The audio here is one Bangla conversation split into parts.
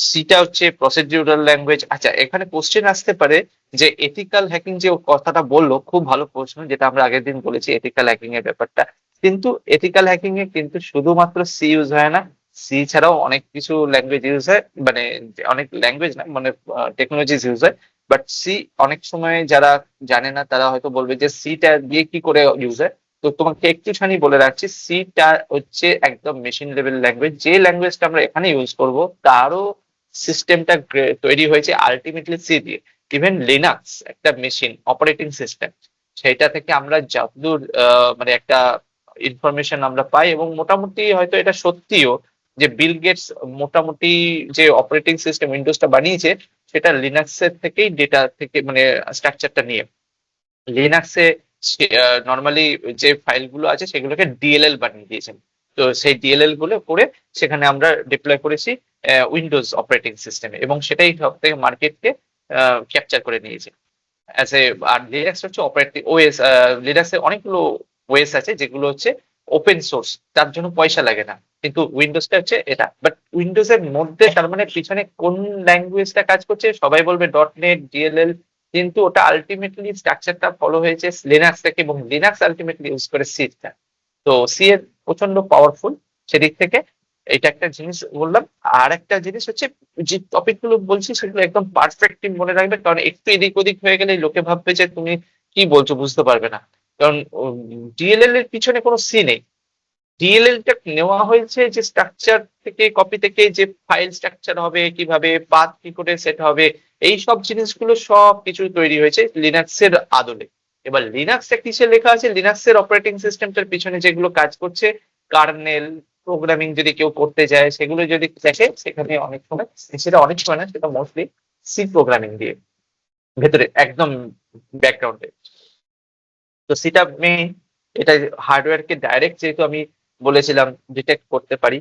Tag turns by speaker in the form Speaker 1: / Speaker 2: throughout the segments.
Speaker 1: সিটা হচ্ছে প্রসিডিউরাল ল্যাঙ্গুয়েজ। আচ্ছা, এখানে কোশ্চেন আসতে পারে যে এথিক্যাল হ্যাকিং যে কথাটা বললো, খুব ভালো প্রশ্ন, যেটা আমরা আগের দিন বলেছি এথিক্যাল হ্যাকিং এর ব্যাপারটা। কিন্তু এথিক্যাল হ্যাকিং এ কিন্তু শুধুমাত্র সি ইউজ হয় না, সি ছাড়াও অনেক কিছু ল্যাঙ্গুয়েজ ইউজ হয়, মানে অনেক ল্যাঙ্গুয়েজ না, মানে টেকনোলজিস ইউজ হয়। বাট সি অনেক সময় যারা জানে না তারা হয়তো বলবে যে সিটা দিয়ে কি করে ইউজ হয়। তো তোমাকে একটুখানি বলে রাখছি, সিটা হচ্ছে একদম মেশিন লেভেল ল্যাঙ্গুয়েজ। যে ল্যাঙ্গুয়েজটা আমরা এখানে ইউজ করব তারও সিস্টেমটা তৈরি হয়েছে আলটিমেটলি সি দিয়ে। ইভেন লিনাক্স একটা মেশিন অপারেটিং সিস্টেম, সেটা থেকে আমরা যতদূর মানে একটা ইনফরমেশন আমরা পাই, এবং মোটামুটি হয়তো এটা সত্যিও যে বিল গেটস মোটামুটি যে অপারেটিং সিস্টেম উইন্ডোজটা বানিয়েছে সেটা লিনাক্সের থেকেই ডেটা থেকে মানে স্ট্রাকচারটা নিয়ে। লিনাক্সে নর্মালি যে ফাইলগুলো আছে সেগুলোকে ডিএলএল বানিয়ে দিয়েছেন। তো সেই ডিএলএল গুলো করে সেখানে আমরা ডিপ্লয় করেছি উইন্ডোজ অপারেটিং সিস্টেমে, এবং সেটাই সব থেকে মার্কেটকে ক্যাপচার করে নিয়েছে অ্যাজ এ। আর লিনাক্স হচ্ছে অপারেটিং ওএস। লিনাক্সে অনেকগুলো ওএস আছে যেগুলো হচ্ছে ওপেন সোর্স, তার জন্য পয়সা লাগে না। কিন্তু উইন্ডোজটা হচ্ছে এটা। বাট উইন্ডোজের মধ্যে তার মানে পিছনে কোন ল্যাঙ্গুয়েজটা কাজ করছে, সবাই বলবে ডট নেট ডিএলএল, কিন্তু ওটা আলটিমেটলি স্ট্রাকচারটা ফলো হয়েছে লিনাক্স থেকে, এবং লিনাক্স আলটিমেটলি ইউজ করে সিটা। তো সি এর প্রচন্ড পাওয়ারফুল সেদিক থেকে। এটা একটা জিনিস বললাম। আর একটা জিনিস হচ্ছে, যে টপিক গুলো বলছি সেগুলো একদম পারফেক্টলি মনে রাখবে, কারণ একটু এদিক ওদিক হয়ে গেলে লোকে ভাববে যে তুমি কি বলছো, বুঝতে পারবে না। কারণ ডিএলএল এর পিছনে কোনো সি নেই। ডিএলএল টা নেওয়া হয়েছে যে স্ট্রাকচার থেকে, কপি থেকে, যে ফাইল স্ট্রাকচার হবে কিভাবে, পাথ কি করে সেট হবে, এই সব জিনিসগুলো সব কিছু তৈরি হয়েছে লিনাক্সের আদলে। এবার লিনাক্সটা কিসে লেখা আছে, লিনাক্সের অপারেটিং সিস্টেমটার পিছনে যেগুলো কাজ করছে, কার্নেল প্রোগ্রামিং যদি কেউ করতে যায় সেগুলো যদি দেখে, সেখানে অনেক সময়, সেটা অনেক সময় না, সেটা মোস্টলি সি প্রোগ্রামিং দিয়ে ভেতরে একদম ব্যাকগ্রাউন্ডে। তো সেটা মেইন। এটা হার্ডওয়্যারকে ডাইরেক্ট, যেহেতু আমি বলেছিলাম, ডিটেক্ট করতে পারি।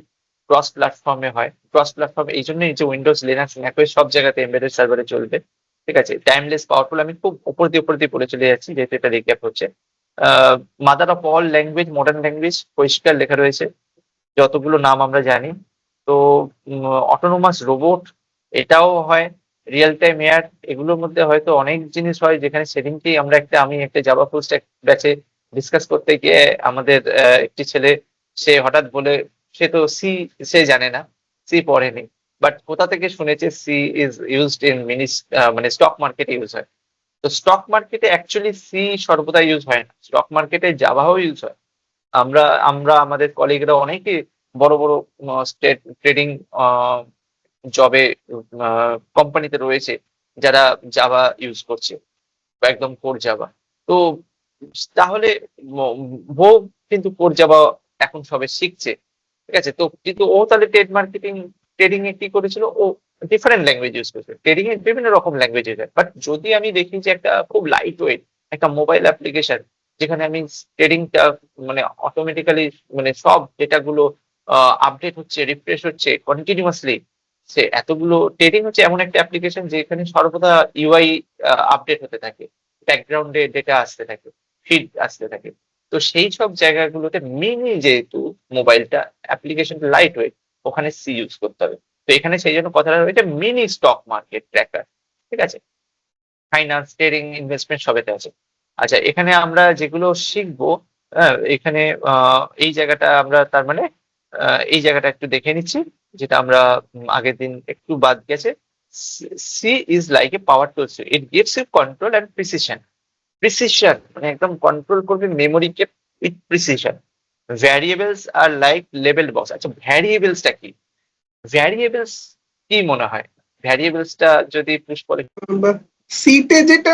Speaker 1: ক্রস প্ল্যাটফর্মে হয়, ক্রস প্ল্যাটফর্ম এই জন্যই যে উইন্ডোজ লিনাক্স ম্যাকওএস সব জায়গাতে এমবেডেড সার্ভারে চলবে। ঠিক আছে, টাইমলেস পাওয়ারফুল। আমি খুব উপর দিয়ে পড়ে চলে যাচ্ছি যেহেতু এটা রিক্যাপ হচ্ছে। Mother of all language, modern language, পরিষ্কার লেখা রয়েছে যতগুলো নাম আমরা জানি। তো অটোনোমাস রোবট, এটাও হয়। রিয়েল টাইম এয়ার, এগুলোর মধ্যে হয়তো অনেক জিনিস হয় যেখানে সেদিনকেই আমি একটা জাভা ফুল স্ট্যাক ব্যাচে ডিসকাস করতে গিয়ে আমাদের একটি ছেলে, সে হঠাৎ বলে, সে তো সি, সে জানে না, সি পড়েনি, বাট কোথা থেকে শুনেছে সি ইজ ইউজড ইন মানে স্টক মার্কেটে ইউজ হয়। তো স্টক মার্কেটে অ্যাকচুয়ালি সি সর্বদা ইউজ হয় না, স্টক মার্কেটে জাভাও ইউজ হয়। আমরা আমরা আমাদের কলিগরা অনেকে বড় বড় ট্রেডিং জবে কোম্পানিতে রয়েছে যারা জাভা ইউজ করছে, বা একদম কোর জাভা। তো তাহলে ও কিন্তু কোর জাভা এখন সবে শিখছে। ঠিক আছে, তো কিন্তু ও তাহলে ট্রেডিং এ কি করেছিল, ও ডিফারেন্ট ল্যাঙ্গুয়েজ ইউজ করেছে। ট্রেডিং এ বিভিন্ন রকম ল্যাঙ্গুয়েজ ইউজ হয়, বাট যদি আমি দেখি যে একটা খুব লাইট ওয়েট একটা মোবাইল অ্যাপ্লিকেশন, যেখানে আমি ট্রেডিংটা মানে অটোমেটিক্যালি, মানে সব ডেটা গুলো আপডেট হচ্ছে, রিফ্রেশ হচ্ছে কন্টিনিউয়াসলি, সে এতগুলো ট্রেডিং হচ্ছে এমন একটা অ্যাপ্লিকেশন যেখানে সর্বদা ইউআই আপডেট হতে থাকে, ব্যাকগ্রাউন্ডে ডেটা আসতে থাকে, ফিড আসতে থাকে। তো সেই সব জায়গাগুলোতে মিনি, যেহেতু মোবাইলটা অ্যাপ্লিকেশন লাইট ওয়েট, ওখানে সি ইউজ করতে হবে। তো এখানে সেই জন্য কথাটা রয়েছে মিনি স্টক মার্কেট ট্র্যাকার। ঠিক আছে, ফাইন্যান্স, ট্রেডিং, ইনভেস্টমেন্ট সবেতে আছে। আচ্ছা, এখানে আমরা যেগুলো শিখবো, এখানে এই জায়গাটা আমরা তার মানে এই জায়গাটা একটু দেখে নিচ্ছি, যেটা আমরা আগের দিন একটু বাদ গেছে। She is like a power tools, it gives you control and precision. Precision মানে একদম কন্ট্রোল করবে মেমোরিকে with precision. Variables are like লেভেল বক্স। আচ্ছা, ভ্যারিয়েবলসটা কি, ভ্যারিয়েবলস কি মনে হয়, ভ্যারিয়েবলসটা যদি পুশ করে।
Speaker 2: সিটে যেটা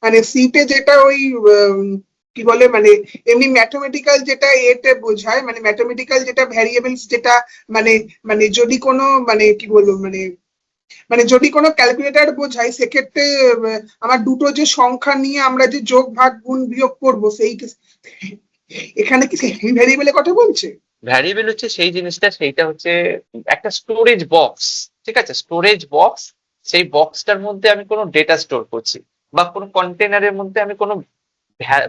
Speaker 2: মানে সিটে যেটা ওই কি বলে মানে এমনি ম্যাথমেটিক্যাল যেটা এতে বোঝায়, মানে ম্যাথমেটিক্যাল যেটা ভ্যারিয়েবলস যেটা মানে মানে যদি কোনো মানে কি বলবো মানে মানে যদি কোনো ক্যালকুলেটর বোঝায় সেক্ষেত্রে আমার দুটো যে সংখ্যা নিয়ে আমরা যে যোগ ভাগ গুণ বিয়োগ করবো সেই এখানে কি সেই ভ্যারিয়েবলের কথা বলছে?
Speaker 1: ভ্যারিয়েবল হচ্ছে সেই জিনিসটা, সেইটা হচ্ছে একটা স্টোরেজ বক্স। ঠিক আছে, স্টোরেজ বক্স। সেই বক্সটার মধ্যে আমি কোনো ডেটা স্টোর করছি, বা কোনো কন্টেনারের মধ্যে আমি কোনো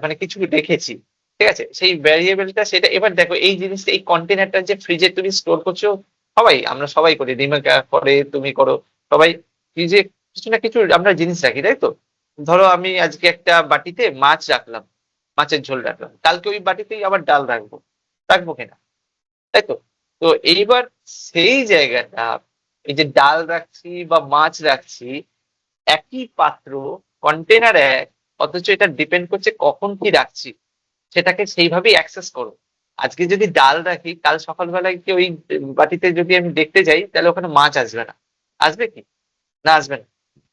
Speaker 1: মানে কিছু রেখেছি। ঠিক আছে, সেই ভ্যারিয়েবলটা সেটা। এবার দেখো এই জিনিসটা, এই কন্টেনারটা যে ফ্রিজে তুমি স্টোর করছো, সবাই, আমরা সবাই করি, রিমেকা করে, তুমি করো, সবাই কি যে কিছু না কিছু আমরা জিনিস রাখি, তাই তো? ধরো আমি আজকে একটা বাটিতে মাছ রাখলাম, মাছের ঝোল রাখলাম, কালকে ওই বাটিতেই আবার ডাল রাখবো, রাখবো কিনা, তাই তো? তো এইবার সেই জায়গাটা, এই যে ডাল রাখছি বা মাছ রাখছি, একই পাত্র, কন্টেনার এক, অথচ এটা ডিপেন্ড করছে কখন কি রাখছি, সেটাকে সেইভাবেই অ্যাক্সেস করো। আজকে যদি ডাল রাখি, কাল সকালবেলায় কি ওই বাটিতে যদি আমি দেখতে যাই, তাহলে ওখানে মাছ আসবে না। আসবে কি? না, আসবে না।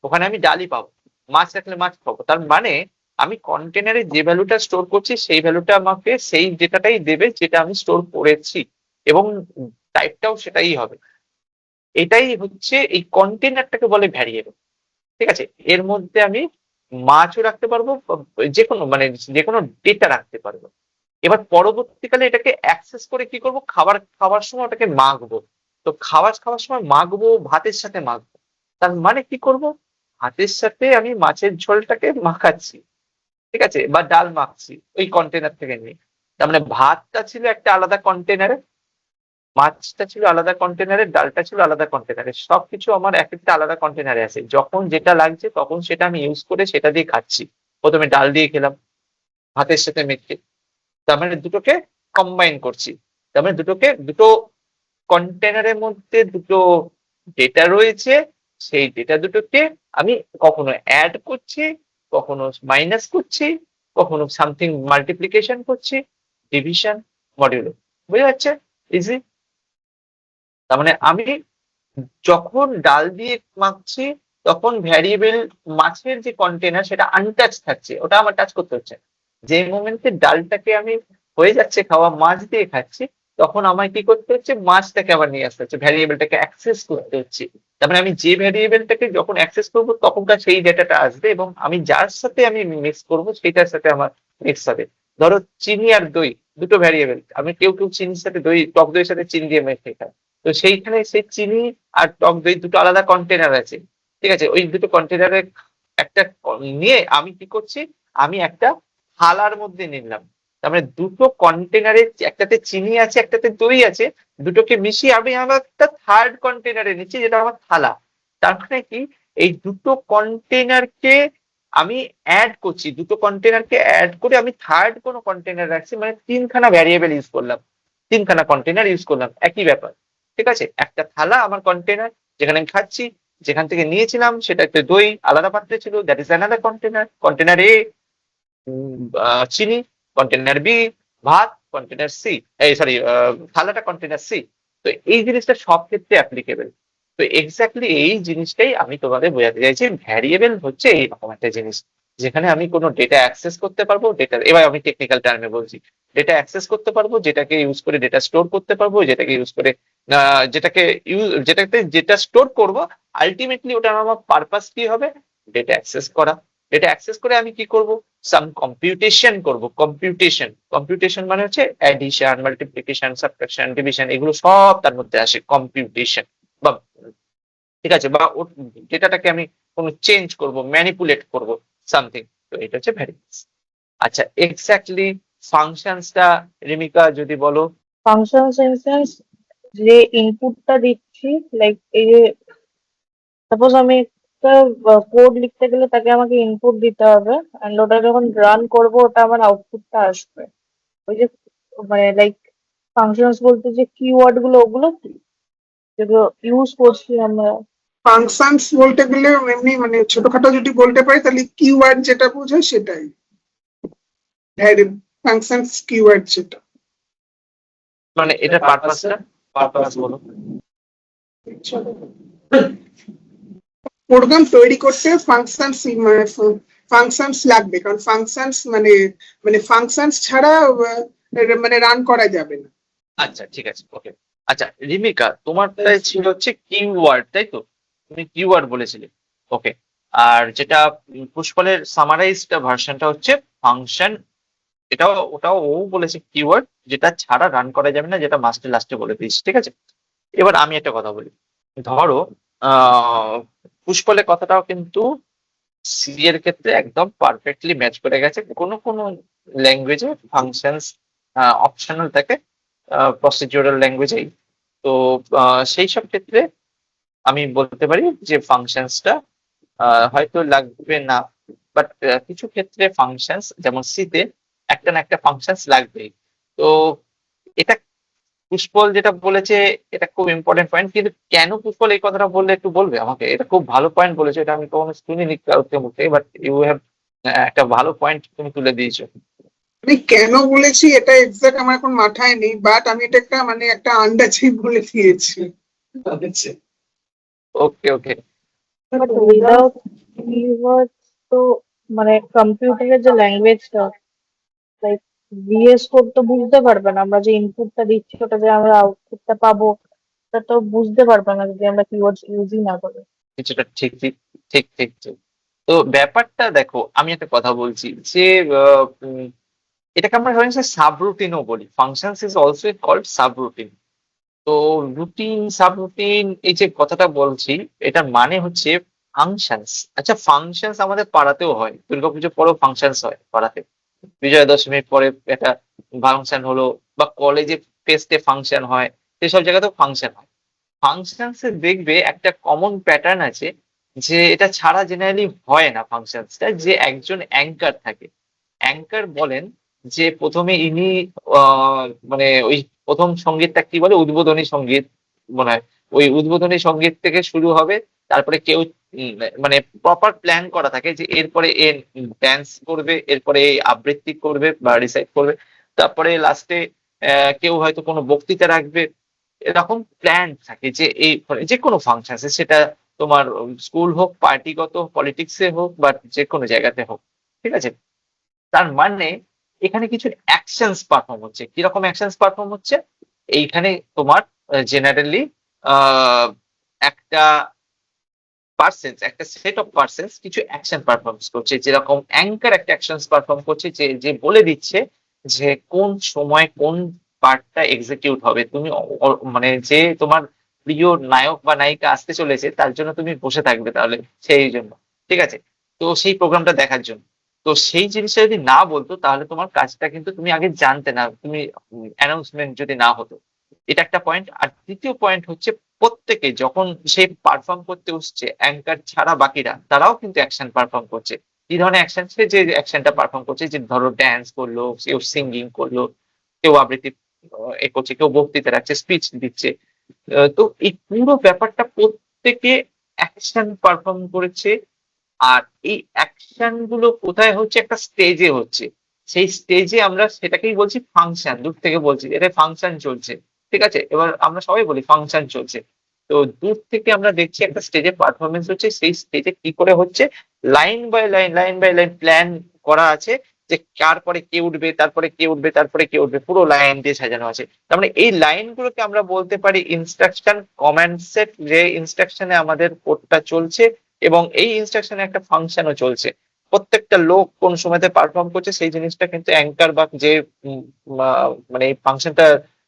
Speaker 1: ওখানে আমি ডালই পাবো। মাছ রাখলে মাছ পাবো। তার মানে আমি কন্টেনারে যে ভ্যালুটা স্টোর করছি, সেই ভ্যালুটা আমাকে সেই ডেটাটাই দেবে যেটা আমি স্টোর করেছি, এবং টাইপটাও সেটাই হবে। এটাই হচ্ছে এই কন্টেনারটাকে বলে ভ্যারিয়েবল। ঠিক আছে? এর মধ্যে আমি মাছও রাখতে পারবো, যে কোনো মানে যে কোনো ডেটা রাখতে পারবো। এবার পরবর্তীকালে এটাকে অ্যাক্সেস করে কি করব, খাবার খাওয়ার সময় ওটাকে মাখবো। তো খাওয়ার সময় মাখবো, ভাতের সাথে মাখবো। তার মানে কি করব, ভাতের সাথে আমি মাছের ঝোলটাকে মাখাচ্ছি, ঠিক আছে, বা ডাল মাখছি ওই কন্টেনার থেকে নিয়ে। তার মানে ভাতটা ছিল একটা আলাদা কন্টেনারে, মাছটা ছিল আলাদা কন্টেনারে, ডালটা ছিল আলাদা কন্টেনারে, সবকিছু আমার এক একটা আলাদা কন্টেনারে আছে। যখন যেটা লাগছে তখন সেটা আমি ইউজ করে সেটা দিয়ে খাচ্ছি। প্রথমে ডাল দিয়ে খেলাম ভাতের সাথে মেখে, তার মানে দুটোকে কম্বাইন করছি। তার মানে দুটো কন্টেনারের মধ্যে দুটো ডেটা রয়েছে, সেই ডেটা দুটোকে আমি কখনো অ্যাড করছি, কখনো মাইনাস করছি, কখনো সামথিং মাল্টিপ্লিকেশন করছি, ডিভিশন, মডিউলো। বুঝা যাচ্ছে? ইজি। তার মানে আমি যখন ডাল দিয়ে মাখছি, তখন ভ্যারিয়েবল মাছের যে কন্টেনার সেটা আনটাচ থাকছে, ওটা আমার টাচ করতে হচ্ছে না। যে মোমেন্টে ডালটাকে আমি হয়ে যাচ্ছে খাওয়া, মাছ দিয়ে খাচ্ছি, তখন আমায় কি করতে হচ্ছে, মাছটাকে আবার নিয়ে আসতে হচ্ছে, ভ্যারিয়েবলটাকে অ্যাক্সেস করতে হচ্ছে। তার মানে আমি যে ভ্যারিয়েবলটাকে যখন অ্যাক্সেস করবো, তখনকার সেই ডেটাটা আসবে, এবং আমি যার সাথে আমি মিক্স করবো সেটার সাথে আমার মিক্স হবে। ধরো চিনি আর দই, দুটো ভ্যারিয়েবল, আমি কেউ কেউ চিনির সাথে দই, টক দইয়ের সাথে চিনি দিয়ে মেখে খায়। তো সেইখানে সেই চিনি আর টক দই দুটো আলাদা কন্টেনার আছে, ঠিক আছে? ওই দুটো কন্টেনারে একটা নিয়ে আমি কি করছি, আমি একটা থালার মধ্যে নিলাম। তার মানে দুটো কন্টেনারে, একটাতে চিনি আছে একটাতে দই আছে, দুটোকে মিশিয়ে আমি আমার একটা থার্ড কন্টেনারে নিচ্ছি, যেটা আমার থালা। তার মানে কি, এই দুটো কন্টেনারকে আমি অ্যাড করছি, দুটো কন্টেনারকে অ্যাড করে আমি থার্ড কোনো কন্টেনার রাখছি, মানে তিনখানা ভ্যারিয়েবল ইউজ করলাম, তিনখানা কন্টেনার ইউজ করলাম, একই ব্যাপার। ঠিক আছে? একটা থালা আমার কন্টেনার, যেখানে আমি খাচ্ছি, যেখান থেকে নিয়েছিলাম সেটা একটা দই আলাদা পাত্রে ছিল, that is another container. Container A চিনি, কন্টেনার বি ভাত, কন্টেনার সি, এই সরি, থালাটা কন্টেনার সি। তো এই জিনিসটা সব ক্ষেত্রে অ্যাপ্লিকেবল। তো এক্স্যাক্টলি এই জিনিসটাই আমি তোমাদের বোঝাতে চাইছি, ভ্যারিয়েবল হচ্ছে এইরকম একটা জিনিস, যেখানে আমি কোনো ডেটা অ্যাক্সেস করতে পারবো, ডেটা, এবার আমি টেকনিক্যাল টার্মে বলছি, ডেটা অ্যাক্সেস করতে পারবো, যেটাকে ইউজ করে ডেটা স্টোর করতে পারবো, যেটাকে ইউজ করে যেটাতে যেটা স্টোর করব, আলটিমেটলি ওটা আমার পারপাস কি হবে, ডেটা অ্যাক্সেস করা। ডেটা অ্যাক্সেস করে আমি কি করব, সাম কম্পিউটেশন করব। কম্পিউটেশন মানে হচ্ছে অ্যাডিশন, মাল্টিপ্লিকেশন, সাবট্রাকশন, ডিভিশন, এগুলো সব তার মধ্যে আসে কম্পিউটেশন। বা ঠিক আছে, বা ডেটাটাকে আমি কোনো চেঞ্জ করব, ম্যানিপুলেট করব, সামথিং। তো এটা হচ্ছে ভ্যারিয়েবলস। আচ্ছা, এক্স্যাক্টলি ফাংশনসটা রিমিকা যদি বলো।
Speaker 3: ফাংশনস ইন সেন্স যে ইনপুটটা দিচ্ছি, লাইক এই যে সাপোজ আমি একটা কোড লিখতে গেলে তাকে আমাকে ইনপুট দিতে হবে, এন্ড ওটা যখন রান করব ওটা আমার আউটপুটটা আসবে। ওই যে মানে লাইক ফাংশনস বলতে যে কিওয়ার্ড গুলো, ওগুলো কি যেগুলো ইউজ করছি আমরা।
Speaker 2: ফাংশনস বলতে গেলে এমনি মানে ছোটখাটো যদি বলতে পারি, তাহলে কিওয়ার্ড যেটা বোঝায় সেটাই ভ্যারিয়েবল। ফাংশনস কিওয়ার্ড যেটা,
Speaker 1: মানে এটা পারপাসটা, পারপাস বলো।
Speaker 2: প্রোগ্রাম তৈরি করতে ফাংশনস ফাংশনস লাগবে, কারণ ফাংশনস মানে মানে ফাংশনস ছাড়া মানে রান করা যাবে না।
Speaker 1: আচ্ছা, ঠিক আছে, ওকে। আচ্ছা রিমিকা, তোমারটাই ছিল হচ্ছে কিওয়ার্ড, তাই তো? তুমি কিওয়ার্ড বলেছিলে, ওকে। আর যেটা পুষ্পলের সামারাইজড ভার্সনটা হচ্ছে ফাংশন, এটাও ওটাও ও বলেছে কিওয়ার্ড, যেটা ছাড়া রান করা যাবে না, যেটা মাস্টার লাস্টে বলে দিয়েছি, ঠিক আছে? এবার আমি একটা কথা বলি। ধরো পুষ্পলের কথাটাও কিন্তু সি এর ক্ষেত্রে একদম পারফেক্টলি ম্যাচ করে গেছে। কোনো কোনো ল্যাঙ্গুয়েজে ফাংশনস অপশনাল থাকে, প্রসিডিউরাল ল্যাঙ্গুয়েজেই তো সেই সব ক্ষেত্রে আমি বলতে পারি যে ফাংশনসটা হয়তো লাগবে না, বাট কিছু ক্ষেত্রে ফাংশনস যেমন সিতে একটা না একটা ফাংশনস লাগবেই। তো এটা পুষ্পল যেটা বলেছে এটা খুব ইম্পর্টেন্ট পয়েন্ট, কিন্তু কেন পুষ্পল এই কথাটা বললে একটু বলবে আমাকে? এটা খুব ভালো পয়েন্ট বলেছে, এটা আমি কখনো শুনিনি কারোর মুখে, বাট ইউ হ্যাভ একটা ভালো পয়েন্ট তুমি তুলে দিয়েছো।
Speaker 2: আমি কেন বলেছি এটা এক্সাক্ট আমার এখন মাথায় নেই, বাট আমি এটা একটা মানে একটা আন্দাজেই বলে দিয়েছি।
Speaker 1: ওকে ওকে।
Speaker 3: বাট উইদাউট কিওয়ার্ডস তো মানে কম্পিউটারের যে ল্যাঙ্গুয়েজটা, লাইক ভিএস কোড তো বুঝতে পারবে না, আমরা যে ইনপুটটা দিচ্ছি ওটা যে আমরা আউটপুটটা পাবো তা তো বুঝতে পারবে না যদি আমরা কিওয়ার্ডস ইউজই না করি।
Speaker 1: কিছুটা ঠিক ঠিক ঠিক ঠিক ঠিক। তো ব্যাপারটা দেখো, আমি একটা কথা বলছি যে এটাকে আমরা সাবরুটিনও বলি। Functions is also called subroutine. তো রুটিন সাবরুটিন এই যে কথাটা বলছি, এটার মানে হচ্ছে ফাংশনস। আচ্ছা, ফাংশনস আমাদের পাড়াতেও হয়, দুর্গাপুজোর পরেও ফাংশনস হয় পাড়াতে, বিজয়া দশমীর পরে একটা ফাংশন হলো, বা কলেজে ফেস্টে ফাংশন হয়, সেসব জায়গাতেও ফাংশন হয়। ফাংশনস এ দেখবে একটা কমন প্যাটার্ন আছে, যে এটা ছাড়া জেনারেলি হয় না ফাংশনসটা, যে একজন অ্যাঙ্কার থাকে। অ্যাঙ্কার বলেন যে প্রথমে ইনি মানে ওই প্রথম সঙ্গীতটা কি বলে, উদ্বোধনী সঙ্গীত মনে হয়, ওই উদ্বোধনী সঙ্গীত থেকে শুরু হবে। তারপরে কেউ মানে প্রপার প্ল্যান করা থাকে যে এরপরে এ ড্যান্স করবে, এরপরে এই আবৃত্তি করবে বা রিসাইট করবে, তারপরে লাস্টে কেউ হয়তো কোনো বক্তৃতা রাখবে। এরকম প্ল্যান থাকে যে এই মানে যে কোনো ফাংশন, সেটা তোমার স্কুল হোক, পার্টিগত পলিটিক্সে হোক, বা যে কোনো জায়গাতে হোক, ঠিক আছে? তার মানে এখানে কিছু অ্যাকশনস পারফর্ম হচ্ছে। কিরকম অ্যাকশনস পারফর্ম হচ্ছে? এইখানে তোমার জেনারেলি একটা পার্সেন্স, একটা সেট অফ পার্সেন্স কিছু অ্যাকশন পারফর্মস করছে, যেরকম অ্যাঙ্কার একটা অ্যাকশনস পারফর্ম করছে, যে যে বলে দিচ্ছে যে কোন সময় কোন পার্টটা এক্সিকিউট হবে। তুমি মানে যে তোমার প্রিয় নায়ক বা নায়িকা আসতে চলেছে তার জন্য তুমি বসে থাকবে তাহলে, সেই জন্য, ঠিক আছে? তো সেই প্রোগ্রামটা দেখার জন্য। তো সেই জিনিসটা যদি না বলতো তাহলে তোমার কাজটা কিন্তু তুমি আগে জানতে না, তুমি অ্যানাউন্সমেন্ট যদি না হতো। এটা একটা পয়েন্ট। আর দ্বিতীয় পয়েন্ট হচ্ছে, প্রত্যেকে যখন সে পারফর্ম করতে উঠছে, অ্যাঙ্কার ছাড়া বাকিরা তারাও কিন্তু অ্যাকশন পারফর্ম করছে। কি ধরনের অ্যাকশন? সে যে অ্যাকশনটা পারফর্ম করছে, যে ধরো ড্যান্স করলো, কেউ সিঙ্গিং করলো, কেউ আবৃত্তি এ করছে, কেউ বক্তৃতা রাখছে, স্পিচ দিচ্ছে। তো এই পুরো ব্যাপারটা প্রত্যেকে অ্যাকশন পারফর্ম করেছে। আর এই অ্যাকশন গুলো কোথায় হচ্ছে? একটা স্টেজে হচ্ছে। সেই স্টেজে আমরা সেটাকেই বলছি ফাংশন। দূর থেকে বলছি এটা ফাংশন চলছে, ঠিক আছে? এবার আমরা সবাই বলি ফাংশন চলছে। তো দূর থেকে আমরা দেখছি একটা স্টেজে পারফরমেন্স হচ্ছে। সেই স্টেজে কি করে হচ্ছে? লাইন বাই লাইন প্ল্যান করা আছে, যে কার পরে কে উঠবে, তারপরে কে উঠবে, তারপরে কে উঠবে, পুরো লাইন দিয়ে সাজানো আছে। তার মানে এই লাইনগুলোকে আমরা বলতে পারি ইনস্ট্রাকশন কমান্ড সেট, যে ইনস্ট্রাকশনে আমাদের কোডটা চলছে, এবং এই ইনস্ট্রাকশনে একটা ফাংশনও চলছে। প্রত্যেকটা লোক কোন সময়তে পারফর্ম করছে সেই জিনিসটা কিন্তু অ্যাঙ্কার বা যে মানে এই ফাংশনটা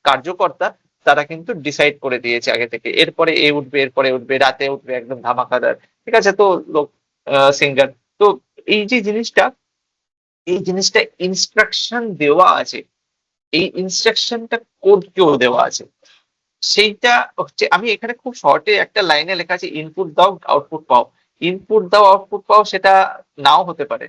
Speaker 1: কার্যকর্তা, তারা কিন্তু ডিসাইড করে দিয়েছে আগে থেকে, এরপরে এ উঠবে, এরপরে উঠবে, রাতে উঠবে একদম ধামাকাদার, ঠিক আছে? তো লোক সিঙ্গার। তো এই যে জিনিসটা, এই জিনিসটা ইনস্ট্রাকশন দেওয়া আছে, এই ইনস্ট্রাকশনটা কোডকেও দেওয়া আছে। সেইটা হচ্ছে, আমি এখানে খুব শর্টে একটা লাইনে লেখা আছে, ইনপুট দাও আউটপুট পাও। ইনপুট দাও আউটপুট পাও, সেটা নাও হতে পারে।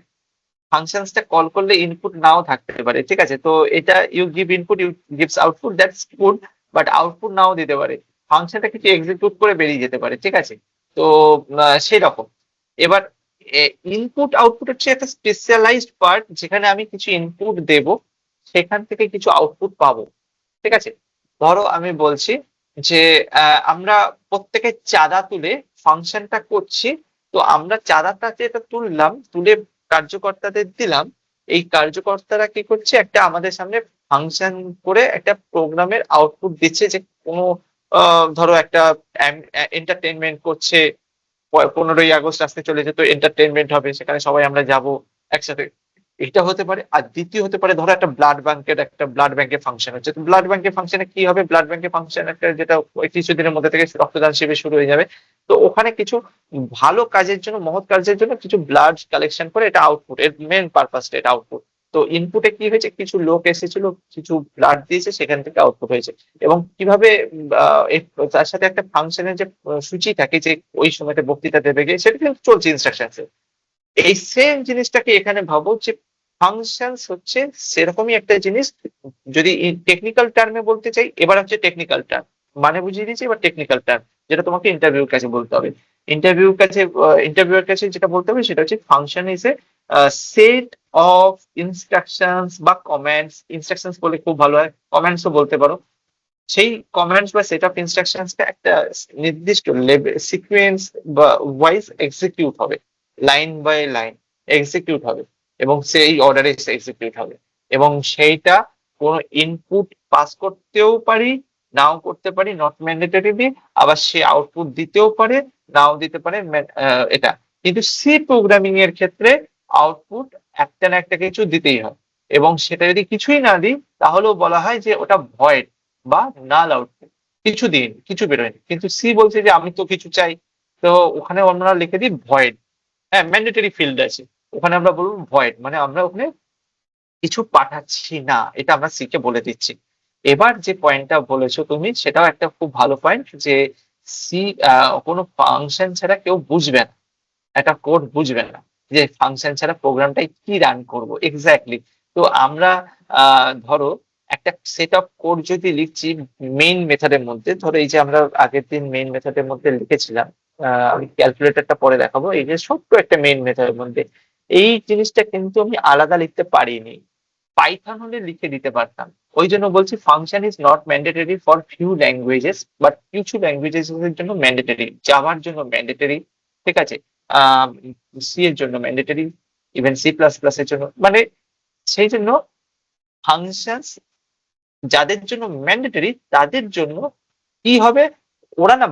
Speaker 1: ফাংশনসটা কল করলে ইনপুট নাও থাকতে পারে, ঠিক আছে? তো এটা you give input, you gives output, that's good. But output নাও দিতে পারে, ফাংশনটা কিছু এক্সিকিউট করে বেরিয়ে যেতে পারে, ঠিক আছে? তো সেই রকম। এবার ইনপুট আউটপুট হচ্ছে একটা স্পেশালাইজড পার্ট, যেখানে আমি কিছু ইনপুট দেব, সেখান থেকে কিছু আউটপুট পাবো, ঠিক আছে? ধরো আমি বলছি যে আমরা প্রত্যেকে চাঁদা তুলে ফাংশনটা করছি। তো আমরা চাঁদাটা যেটা তুললাম, তুলে কার্যকর্তাদের দিলাম। এই কার্যকর্তারা কি করছে? একটা আমাদের সামনে ফাংশন করে একটা প্রোগ্রামের আউটপুট দিচ্ছে, যে কোনো ধরো একটা এন্টারটেনমেন্ট করছে। 15ই আগস্ট আসতে চলেছে, তো এন্টারটেনমেন্ট হবে, সেখানে সবাই আমরা যাব একসাথে। এটা হতে পারে। আর দ্বিতীয় হতে পারে, ধরো একটা ব্লাড ব্যাংকের ফাংশন হচ্ছে। তো ব্লাড ব্যাংকের ফাংশনে কি হবে? ব্লাড ব্যাংকের ফাংশন একটা, যেটা ওই কিছুদিনের মধ্যে থেকে রক্তদান শিবির শুরু হয়ে যাবে। তো ওখানে কিছু ভালো কাজের জন্য, মহৎ কাজের জন্য কিছু ব্লাড কালেকশন করে, এটা আউটপুট, এর মেন পারপাসটা এটা আউটপুট। তো ইনপুটে কি হয়েছে, কিছু লোক এসেছিল, কিছু ব্লাড দিয়েছে, সেখান থেকে আউটপুট হয়েছে। এবং কিভাবে তার সাথে একটা ফাংশনের যে সূচি থাকে যে ওই সময়টা বক্তৃতা দেবে গিয়ে, সেটা কিন্তু চলছে ইনস্ট্রাকশনসে। এই সেম জিনিসটাকে এখানে ভাবো যে ফাংশনস হচ্ছে সেরকমই একটা জিনিস। যদি টেকনিক্যাল টার্মে বলতে চাই, এবার হচ্ছে টেকনিক্যাল টার্ম মানে বুঝিয়ে দিচ্ছি, এবার টেকনিক্যাল টার্ম যেটা তোমাকে ইন্টারভিউর কাছে বলতে হবে। ইন্টারভিউর কাছে যেটা বলতে হবে সেটা হচ্ছে function is a set of instructions বা কমান্ডস। ইনস্ট্রাকশনস বলে খুব ভালো হয়, কমান্ডসও বলতে পারো। সেই কমান্ডস বা সেট অফ ইনস্ট্রাকশনসটা একটা নির্দিষ্ট লেভেল সিকোয়েন্স বা ওয়াইজ এক্সিকিউট হবে, লাইন বাই লাইন এক্সিকিউট হবে, এবং সেই অর্ডারে এক্সিকিউট হবে। এবং সেইটা কোনো ইনপুট পাস করতেও পারি, নাও করতে পারি, নট ম্যান্ডেটরিলি। আবার সে আউটপুট দিতেও পারে, নাও দিতে পারে। এটা কিন্তু সি প্রোগ্রামিং এর ক্ষেত্রে আউটপুট একটা না একটা কিছু দিতেই হয়। এবং সেটা যদি কিছুই না দিই, তাহলেও বলা হয় যে ওটা ভয়েড বা নাল আউটপুট, কিছু দিন কিছু বেরোয়নি। কিন্তু সি বলছে যে আমি তো কিছু চাই, তো ওখানে অন্যরা লিখে দিই ভয়েড। হ্যাঁ, ম্যান্ডেটরি ফিল্ড আছে, ওখানে আমরা বলবো ভয়েড, মানে আমরা ওখানে কিছু পাঠাচ্ছি না, এটা আমরা সি কে বলে দিচ্ছি। এবার যে পয়েন্টটা বলেছো তুমি, সেটাও একটা খুব ভালো পয়েন্ট, যে সি কোনো ফাংশন ছাড়া কেউ বুঝবে না, একটা কোড বুঝবে না যে ফাংশন ছাড়া প্রোগ্রামটাই কি রান করব এক্স্যাক্টলি। তো আমরা ধরো একটা সেট অফ কোড যদি লিখছি মেইন মেথডের মধ্যে, ধরো এই যে আমরা আগের দিন মেইন মেথডের মধ্যে লিখেছিলাম, আমি ক্যালকুলেটরটা পরে দেখাবো, এই যে ছোট্ট একটা মেইন মেথডের মধ্যে এই জিনিসটা কিন্তু আমি আলাদা লিখতে পারিনি, পাইথন হলে লিখে দিতে পারতাম। ওই জন্য বলছি function is not mandatory for few languages, but কিছু ল্যাঙ্গুয়েজেস এর জন্য ম্যান্ডেটরি, জাভার জন্য ম্যান্ডেটরি, ঠিক আছে, সি এর জন্য mandatory, even C plus plus এর জন্য। মানে সেই জন্য ফাংশনস যাদের জন্য ম্যান্ডেটরি তাদের জন্য কি হবে, ওরা না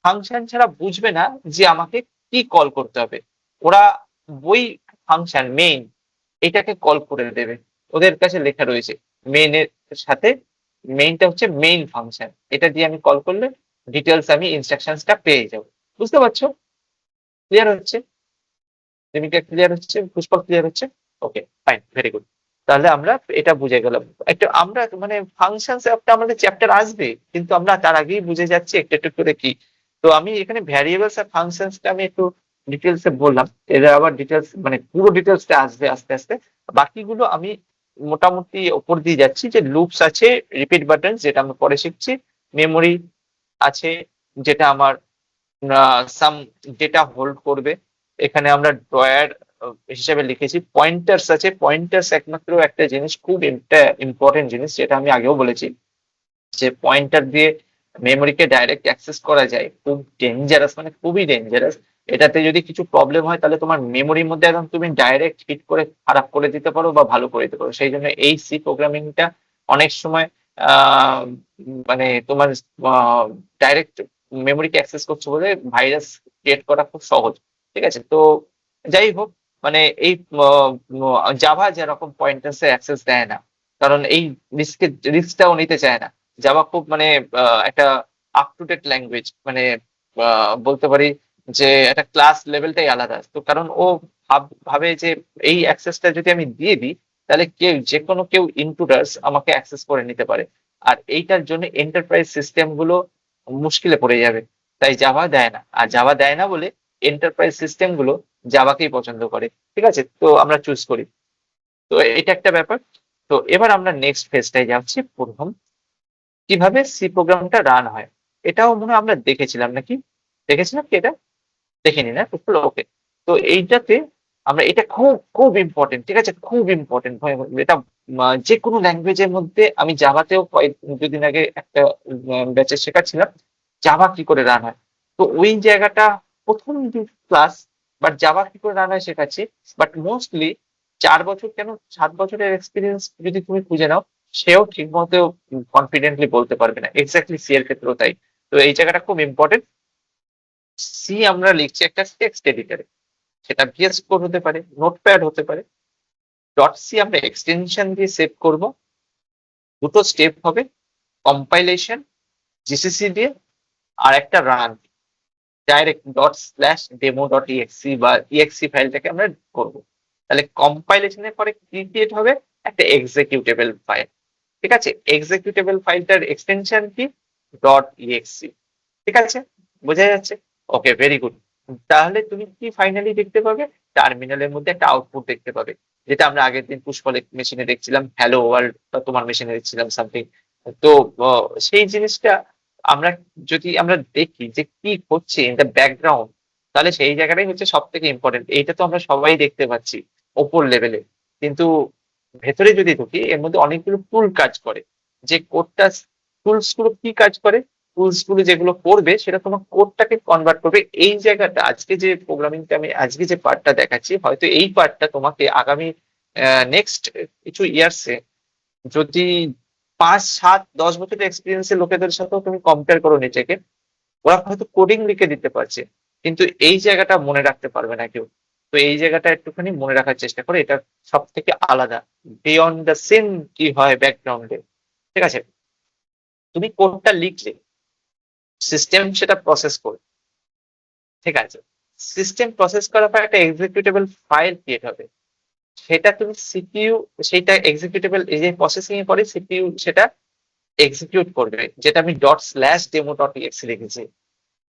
Speaker 1: ফাংশন ছাড়া বুঝবে না যে আমাকে কি কল করতে হবে। ওরা ওই ফাংশন মেইন এটাকে কল করে দেবে, ওদের কাছে লেখা রয়েছে মেইন এর সাথে। মেইনটা হচ্ছে মেইন ফাংশন, এটা দিয়ে আমি কল করলে ডিটেলস আমি ইনস্ট্রাকশনসটা পেয়ে যাবো। বুঝতে পারছো? ক্লিয়ার হচ্ছে? রিমিটা ক্লিয়ার হচ্ছে? পুষ্পক ক্লিয়ার হচ্ছে? ওকে, ফাইন, ভেরি গুড। তাহলে আমরা এটা বুঝে গেলাম। একটা আমরা মানে ফাংশনস একটা আমাদের চ্যাপ্টার আসবে, কিন্তু আমরা তার আগেই বুঝে যাচ্ছি একটু একটু করে কি। তো আমি এখানে ভ্যারিয়েবলস আর ফাংশনসটা আমি একটু ডিটেলস এ বললাম, এরা আবার ডিটেলস মানে পুরো ডিটেলসটা আসবে আস্তে আস্তে। বাকিগুলো আমি মোটামুটি ওপর দিয়ে যাচ্ছি, যে লুপস আছে, রিপিট বাটন যেটা আমরা পরে শিখছি, মেমোরি আছে যেটা আমার সাম ডেটা হোল্ড করবে। এখানে আমরা ড্রয়ার হিসেবে লিখেছি, পয়েন্টার্স আছে, পয়েন্টার্স একমাত্র একটা জিনিস খুব ইম্পর্টেন্ট জিনিস, যেটা আমি আগেও বলেছি, যে পয়েন্টার দিয়ে মেমোরিকে ডাইরেক্ট অ্যাক্সেস করা যায়, খুব ডেঞ্জারাস, মানে খুবই ডেঞ্জারাস। এটাতে যদি কিছু প্রবলেম হয় তাহলে তোমার মেমোরির মধ্যে একদম তুমি ডাইরেক্ট হিট করে খারাপ করে দিতে পারো বা ভালো করে দিতে পারো। সেই জন্য এই সি প্রোগ্রামিংটা অনেক সময় মানে তোমার ডাইরেক্ট মেমোরিকে অ্যাক্সেস করছো বলে ভাইরাস ক্রিয়েট করা খুব সহজ। ঠিক আছে, তো যাই হোক, মানে এই জাভা যেরকম পয়েন্টার্সে অ্যাক্সেস দেয় না, কারণ এই রিস্কটাও নিতে চায় না। জাভা খুব মানে একটা আপ টু ডেট ল্যাঙ্গুয়েজ, মানে বলতে পারি যে একটা ক্লাস লেভেলটাই আলাদা। তো কারণ ও ভাবে যে এই অ্যাক্সেসটা যদি আমি দিয়ে দিই, তাহলে কেউ যে কোনো কেউ ইন্ট্রুডার্স আমাকে অ্যাক্সেস করে নিতে পারে, আর এইটার জন্য এন্টারপ্রাইজ সিস্টেম গুলো মুশকিলে পড়ে যাবে। তাই জাভা দেয় না, আর জাভা দেয় না বলে এন্টারপ্রাইজ সিস্টেম গুলো জাভাকেই পছন্দ করে। ঠিক আছে, তো আমরা চুজ করি। তো এটা একটা ব্যাপার। তো এবার আমরা নেক্সট ফেজটায় যাচ্ছি, প্রথম কিভাবে সি প্রোগ্রামটা রান হয়। এটাও মনে হয় আমরা দেখেছিলাম নাকি, দেখেছিলাম কি এটা? দেখিনি না? ওকে। তো এইটাতে আমরা, এটা খুব খুব ইম্পর্টেন্ট, ঠিক আছে, খুব ইম্পর্টেন্ট। এটা যে কোনো ল্যাঙ্গুয়েজের মধ্যে, আমি জাভাতেও কয়েক দুদিন আগে একটা ব্যাচে শেখাচ্ছিলাম জাভা কি করে রান হয়। তো ওই জায়গাটা প্রথম ক্লাস, বাট জাভা কি করে রান হয় শেখাচ্ছি। বাট মোস্টলি 4 বছর কেন 7 বছরের এক্সপিরিয়েন্স যদি তুমি খুঁজে নাও, সেও ঠিক মতো কনফিডেন্টলি বলতে পারবে না। এক্স্যাক্টলি সি এর ক্ষেত্রেও তাই। তো এই জায়গাটা খুব ইম্পর্টেন্ট। সি আমরা লিখছি একটা টেক্সট এডিটরে, সেটা ভিএস কোড হতে পারে, নোটপ্যাড হতে পারে। ডট সি আমরা এক্সটেনশন দিয়ে সেভ করব। দুটো স্টেপ হবে, কম্পাইলেশন জিসিসি দিয়ে, আর একটা run direct dot slash demo dot exe বা ইএক্সি ফাইলটাকে আমরা করব। তাহলে কম্পাইলেশনের পরে কি ক্রিয়েট হবে, একটা এক্সিকিউটেবল ফাইল। ঠিক আছে, এক্সিকিউটেবল ফাইলটার এক্সটেনশন কি? Dot exe. ঠিক আছে, বোঝা যাচ্ছে? ওকে, ভেরি গুড। তাহলে তুমি কি ফাইনালি দেখতে পাবে? টার্মিনালের মধ্যে একটা আউটপুট দেখতে পাবে, যেটা আমরা আগের দিন পুষ্পলের মেশিনে দেখছিলাম, হ্যালো ওয়ার্ল্ড, বা তোমার মেশিনে দেখছিলাম সামথিং। তো সেই জিনিসটা আমরা যদি আমরা দেখি যে কি হচ্ছে ইন দ্য ব্যাকগ্রাউন্ড, তাহলে সেই জায়গাটাই হচ্ছে সব থেকে ইম্পর্টেন্ট। এইটা তো আমরা সবাই দেখতে পাচ্ছি ওপর লেভেলে, কিন্তু ভেতরে যদি ঢুকি এর মধ্যে অনেকগুলো টুল কাজ করে। যে কোডটা, টুলস গুলো কি কাজ করে? টুলস গুলো যেগুলো করবে সেটা তোমার কোডটাকে কনভার্ট করবে। এই জায়গাটা আজকে যে প্রোগ্রামিংটা আমি আজকে যে পার্টটা দেখাচ্ছি, হয়তো এই পার্টটা তোমাকে আগামী নেক্সট কিছু ইয়ার্সে যদি 5, 7, 10 বছরের এক্সপিরিয়েন্সের লোকেদের সাথেও তুমি কম্পেয়ার করো নিজেকে, ওরা হয়তো কোডিং লিখে দিতে পারছে, কিন্তু এই জায়গাটা মনে রাখতে পারবে না কেউ। তো এই জায়গাটা একটুখানি মনে রাখার চেষ্টা করে, এটা সব থেকে আলাদা। বিয়ন্ড দ্য সিন কি হয় ব্যাকগ্রাউন্ডে, ঠিক আছে? তুমি কোডটা লিখলে সিস্টেম সেটা প্রসেস করবে। ঠিক আছে, সিস্টেম প্রসেস করার পর একটা এক্সিকিউটেবল ফাইল ক্রিয়েট হবে, সেটা তুমি সিপিইউ, সেইটা এক্সিকিউটেবল এই যে প্রসেসিং এর পরে সিপিইউ সেটা এক্সিকিউট করবে, যেটা আমি dot slash demo dot x লিখেছি।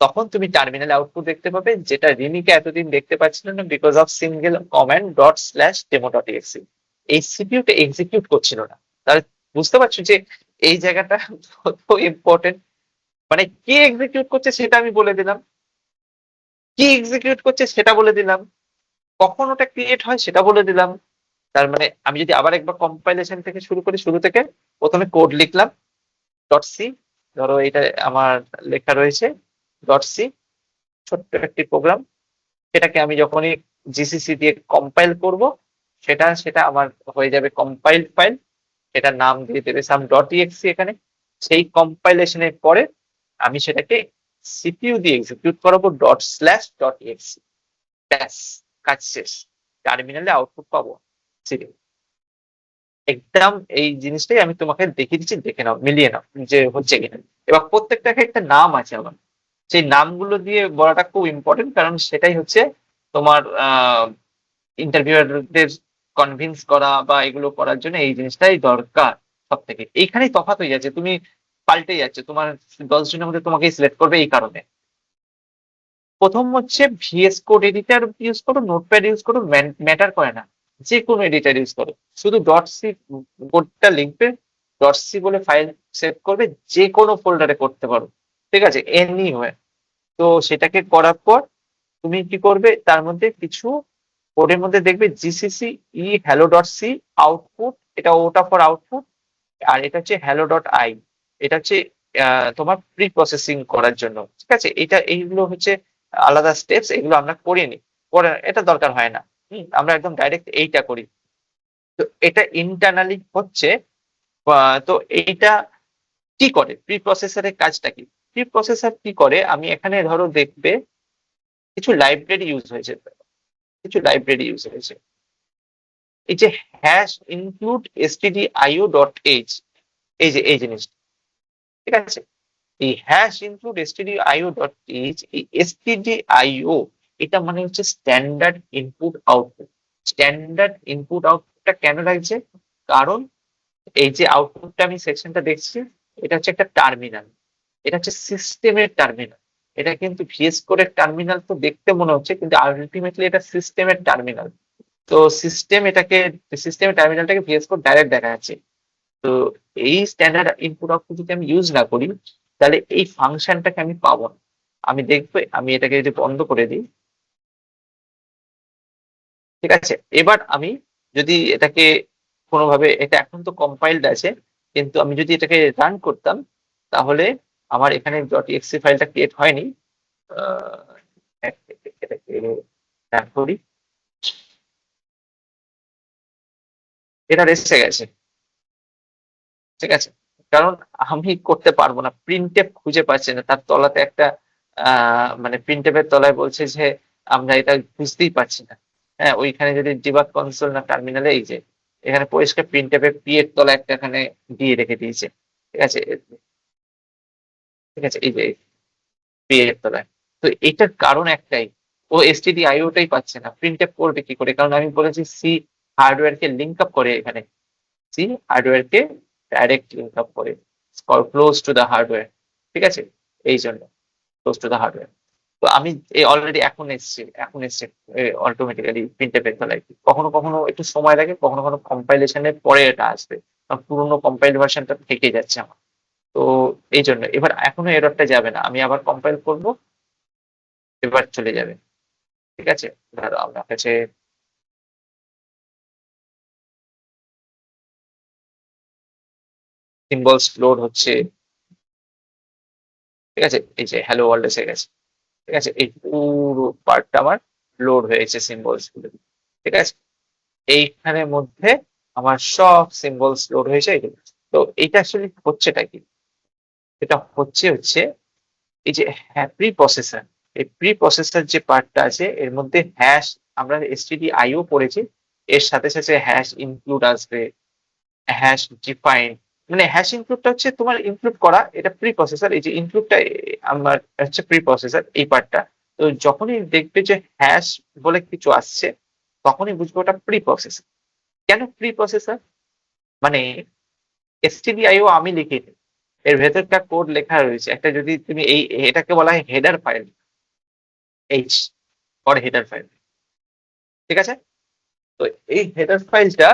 Speaker 1: তখন তুমি টার্মিনাল আউটপুট দেখতে পাবে, যেটা রিমিকে এতদিন দেখতে পাচ্ছিল না, because of single command dot slash demo dot exe. এই সিপিইউটা এক্সিকিউট করছিল না। তাহলে বুঝতে পারছো যে এই জায়গাটা কত ইম্পর্টেন্ট। মানে কে এক্সিকিউট করছে সেটা আমি বলে দিলাম, কি এক্সিকিউট করছে সেটা বলে দিলাম, কখন ওটা ক্রিয়েট হয় সেটা বলে দিলাম। তার মানে আমি যদি আবার একবার কম্পাইলেশন থেকে শুরু করি, শুরু থেকে প্রথমে কোড লিখলাম ডট সি, ধরো এটা আমার লেখা রয়েছে ডট সি, ছোট্ট একটি প্রোগ্রাম। সেটাকে আমি যখনই জিসিসি দিয়ে কম্পাইল করব, সেটা সেটা আমার হয়ে যাবে কম্পাইলড ফাইল। সেটার নাম দিয়ে দেবে সাম ডট ইএক্সি এখানে। সেই কম্পাইলেশনের পরে আমি সেটাকে সিপিইউ দিয়ে এক্সিকিউট করাবো ডট স্ল্যাশ ডট ইএক্সি। ব্যাস, কাজ শেষ। টার্মিনালে আউটপুট পাবো সিরিয়াল। একদম এই জিনিসটাই আমি তোমাকে দেখিয়ে দিচ্ছি, দেখে নাও, মিলিয়ে নাও যে হচ্ছে কিনা। এবার প্রত্যেকটাকে একটা নাম আছে আমার, সেই নামগুলো দিয়ে বলাটা খুব ইম্পর্টেন্ট, কারণ সেটাই হচ্ছে তোমার ইন্টারভিউয়ারদের কনভিন্স করা বা এগুলো করার জন্য এই জিনিসটাই দরকার। সব থেকে এইখানেই তফাৎ হয়ে যাচ্ছে, তুমি পাল্টে যাচ্ছে, তোমার 10 জনের মধ্যে তোমাকেই সিলেক্ট করবে এই কারণে। প্রথম হচ্ছে ভিএস কোড এডিটর ইউজ করো, নোটপ্যাড ইউজ করো, ম্যাটার করে না, যে কোনো এডিটর ইউজ করো, শুধু ডট সি কোডটা লিখবে, ডট সি বলে ফাইল সেভ করবে, যে কোনো ফোল্ডারে করতে পারো। ঠিক আছে, এনি ওয়ে। তো সেটাকে করার পর তুমি কি করবে, তার মধ্যে কিছু কোডের মধ্যে দেখবে জিসিসি ই হ্যালো ডট সি আউটপুট, এটা ওটা ফর আউটপুট। আর এটা হচ্ছে হ্যালো ডট আই, এটা হচ্ছে তোমার প্রি প্রসেসিং করার জন্য। ঠিক আছে, এটা এইগুলো হচ্ছে আলাদা স্টেপস, এগুলো আমরা করিনি, করে এটা দরকার হয় না। আমরা একদম ডাইরেক্ট এইটা করি। তো এটা ইন্টারনালি হচ্ছে। তো এইটা কি করে, প্রি প্রসেসরের কাজটা কি? প্রি প্রসেসর কি করে, আমি এখানে ধরো দেখবে কিছু লাইব্রেরি ইউজ হয়েছে, কিছু লাইব্রেরি ইউজ হয়েছে। এই যে hash include stdio dot H, এই যে এই জিনিসটা, ঠিক আছে, এই hash include stdio dot H, এই stdio এটা মানে হচ্ছে standard input output. Standard input আউটপুটটা কেন লাগছে? কারণ এই যে আউটপুটটা আমি সেকশনটা দেখছি, এটা হচ্ছে একটা টার্মিনাল, এটা হচ্ছে সিস্টেমের টার্মিনাল। এটা কিন্তু ভিএস কোডের টার্মিনাল তো দেখতে মনে হচ্ছে, কিন্তু আলটিমেটলি এটা সিস্টেমের টার্মিনাল। তো সিস্টেম এটাকে, সিস্টেমের টার্মিনালটাকে ভিএস কোড ডাইরেক্ট দেখা যাচ্ছে। তো এই স্ট্যান্ডার্ড ইনপুট আউটপুট যদি আমি ইউজ না করি, তাহলে এই ফাংশনটাকে আমি পাবো না। আমি দেখবো, আমি এটাকে যদি বন্ধ করে দিই, ঠিক আছে, এবার আমি যদি এটাকে কোনোভাবে, এটা এখন তো কম্পাইলড আছে, কিন্তু আমি যদি এটাকে রান করতাম, তাহলে আমার এখানে ডট এক্সি ফাইলটা ক্রিয়েট হয়নি। আহ, এটাকে রান করি, এটা এসে গেছে। ঠিক আছে, কারণ আমি করতে পারবো না, প্রিন্টএফ খুঁজে পাচ্ছি না, তার তলাতে একটা মানে প্রিন্টএফের তলায় বলছে যে আমরা এটা বুঝতেই পারছি না। হ্যাঁ, ওইখানে যদি ডিবাগ কনসোল না টার্মিনালে, এই যে এখানে পরিষ্কার প্রিন্টএফের পি এর তলায় একটা এখানে দিয়ে রেখে দিয়েছে। ঠিক আছে, ঠিক আছে, এই যে পি এর তলায়। তো এটার কারণ একটাই, ও stdio টাই পাচ্ছে না, প্রিন্টএফ করবে কি করে? কারণ আমি বলেছি সি হার্ডওয়্যার কে লিঙ্ক আপ করে এখানে, সি হার্ডওয়্যারকে ডাইরেক্ট লিঙ্ক আপ করে, ক্লোজ টু দ্য হার্ডওয়্যার। ঠিক আছে, এই জন্য ক্লোজ টু দ্য হার্ডওয়্যার। তো আমি এই অলরেডি এখন এসছে অটোমেটিক্যালি প্রিন্টএফ তলায়। কখনো কখনো একটু সময় লাগে, কখনো কখনো কম্পাইলেশনের পরে এটা আসবে, কারণ পুরোনো কম্পাইল ভার্সনটা থেকে যাচ্ছে আমার। তো এই জন্য এবার এখনো এররটা যাবে না, আমি আবার কম্পাইল করব, এবার চলে যাবে। ঠিক আছে, ধরো আমার কাছে সিম্বলস লোড হচ্ছে। ঠিক আছে, এই যে হ্যালো ওয়ার্ল্ড এসে গেছে। ঠিক আছে, এই পুরো পার্টটা আমার লোড হয়েছে সিম্বলস গুলো। ঠিক আছে, এইখানের মধ্যে আমার সব সিম্বলস লোড হয়েছে এগুলো। তো এইটা আসলে হচ্ছেটা কি, এটা হচ্ছে এই যে প্রি প্রসেসর, এই প্রি প্রসেসর যে পার্টটা আছে এর মধ্যে হ্যাশ, আমরা stdio পড়েছি, এর সাথে সাথে হ্যাশ ইনক্লুড আসবে, হ্যাশ ডিফাইন। মানে হ্যাশ ইনক্লুডটা হচ্ছে তোমার ইনক্লুড করা, এটা প্রি প্রসেসর। এই যে ইনক্লুডটা আমার হচ্ছে প্রি প্রসেসর এই পার্টটা। তো যখনই দেখবে যে হ্যাশ বলে কিছু আসছে, তখনই বুঝবে ওটা প্রি প্রসেসর। কেন প্রি প্রসেসর? মানে stdio আমি লিখিনি, এর ভেতরটা কোড লেখা রয়েছে একটা। যদি তুমি এটাকে বলা হয় header file, H for header file. ঠিক আছে, তো এই হেডার ফাইলটা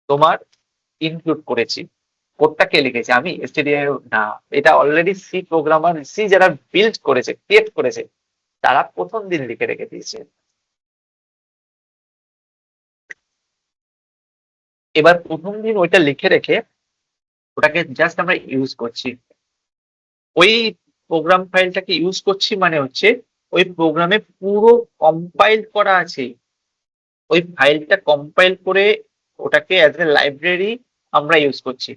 Speaker 1: তোমার ইনক্লুড করেছি। কোডটা কে লিখেছে? আমি, stdio না। এটা অলরেডি সি প্রোগ্রামার, সি যারা বিল্ড করেছে, ক্রিয়েট করেছে, তারা প্রথম দিন লিখে রেখে দিয়েছে। এবার প্রথম দিন ওইটা লিখে রেখে ওটাকে জাস্ট আমরা ইউজ করছি। ওই প্রোগ্রাম ফাইলটাকে ইউজ করছি মানে হচ্ছে ওই প্রোগ্রামে পুরো কম্পাইল করা আছে, ওই ফাইলটা কম্পাইল করে ওটাকে অ্যাজ এ লাইব্রেরি আমরা ইউজ করছি।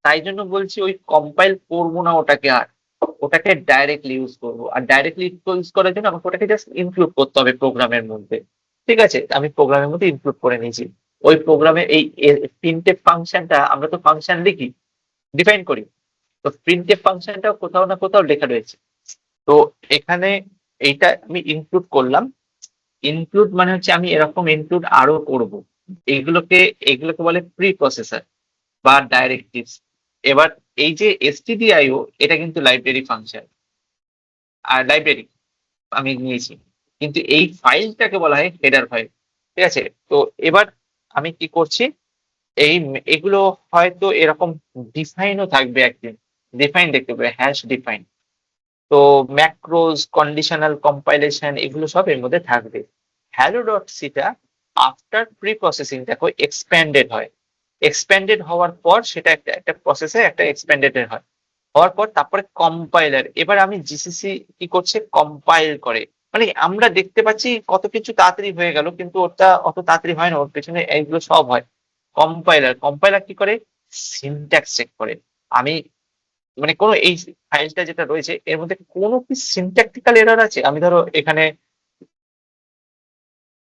Speaker 1: তাই জন্য বলছি ওই কম্পাইল করবো না ওটাকে, আর ওটাকে ডাইরেক্টলি ইউজ করবো। আর ডাইরেক্টলি ইউজ করার জন্য আমাকে ওটাকে জাস্ট ইনক্লুড করতে হবে প্রোগ্রামের মধ্যে। ঠিক আছে, আমি প্রোগ্রামের মধ্যে ইনক্লুড করে নিয়েছি। ওই প্রোগ্রামে এই প্রিন্টএফ ফাংশনটা, আমরা তো ফাংশন লিখি, ডিফাইন করি, তো প্রিন্টএফ ফাংশনটাও কোথাও না কোথাও লেখা রয়েছে। তো এখানে এইটা আমি ইনক্লুড করলাম। ইনক্লুড মানে হচ্ছে আমি এরকম ইনক্লুড আরো করব, এগুলোকে বলে প্রি প্রসেসর বা ডাইরেক্টিভস। এবার এই যে stdio, এটা কিন্তু লাইব্রেরি ফাংশন আর লাইব্রেরি আমি নিয়েছি, কিন্তু এই ফাইলটাকে বলা হয় হেডার ফাইল। ঠিক আছে, তো এবার আমি কি করছি, এগুলো হয়তো এরকম ডিফাইনও থাকবে একদিন, ডিফাইন দেখতে পাবে, হ্যাশ ডিফাইন। তো ম্যাক্রোজ, কন্ডিশনাল কম্পাইলেশন, এগুলো সব এর মধ্যে থাকবে। হ্যালো ডট সিটা আফটার প্রি প্রসেসিং দেখো এক্সপ্যান্ডেড হয়, এক্সপ্যান্ডেড হওয়ার পর সেটা একটা একটা প্রসেসে একটা এক্সপ্যান্ডেড হয়, হওয়ার পর তারপরে কম্পাইলার। এবার আমি জিসিসি কি করছে, কম্পাইল করে। মানে আমরা দেখতে পাচ্ছি কত কিছু তাড়াতাড়ি হয়ে গেল, কিন্তু ওটা অত তাড়াতাড়ি হয় না, ওর পেছনে এইগুলো সব হয়। কম্পাইলার কি করে, সিনট্যাক্স চেক করে। আমি মানে কোনো এই ফাইলটা যেটা রয়েছে এর মধ্যে কোনো কি সিনট্যাকটিক্যাল এরর আছে, আমি ধরো এখানে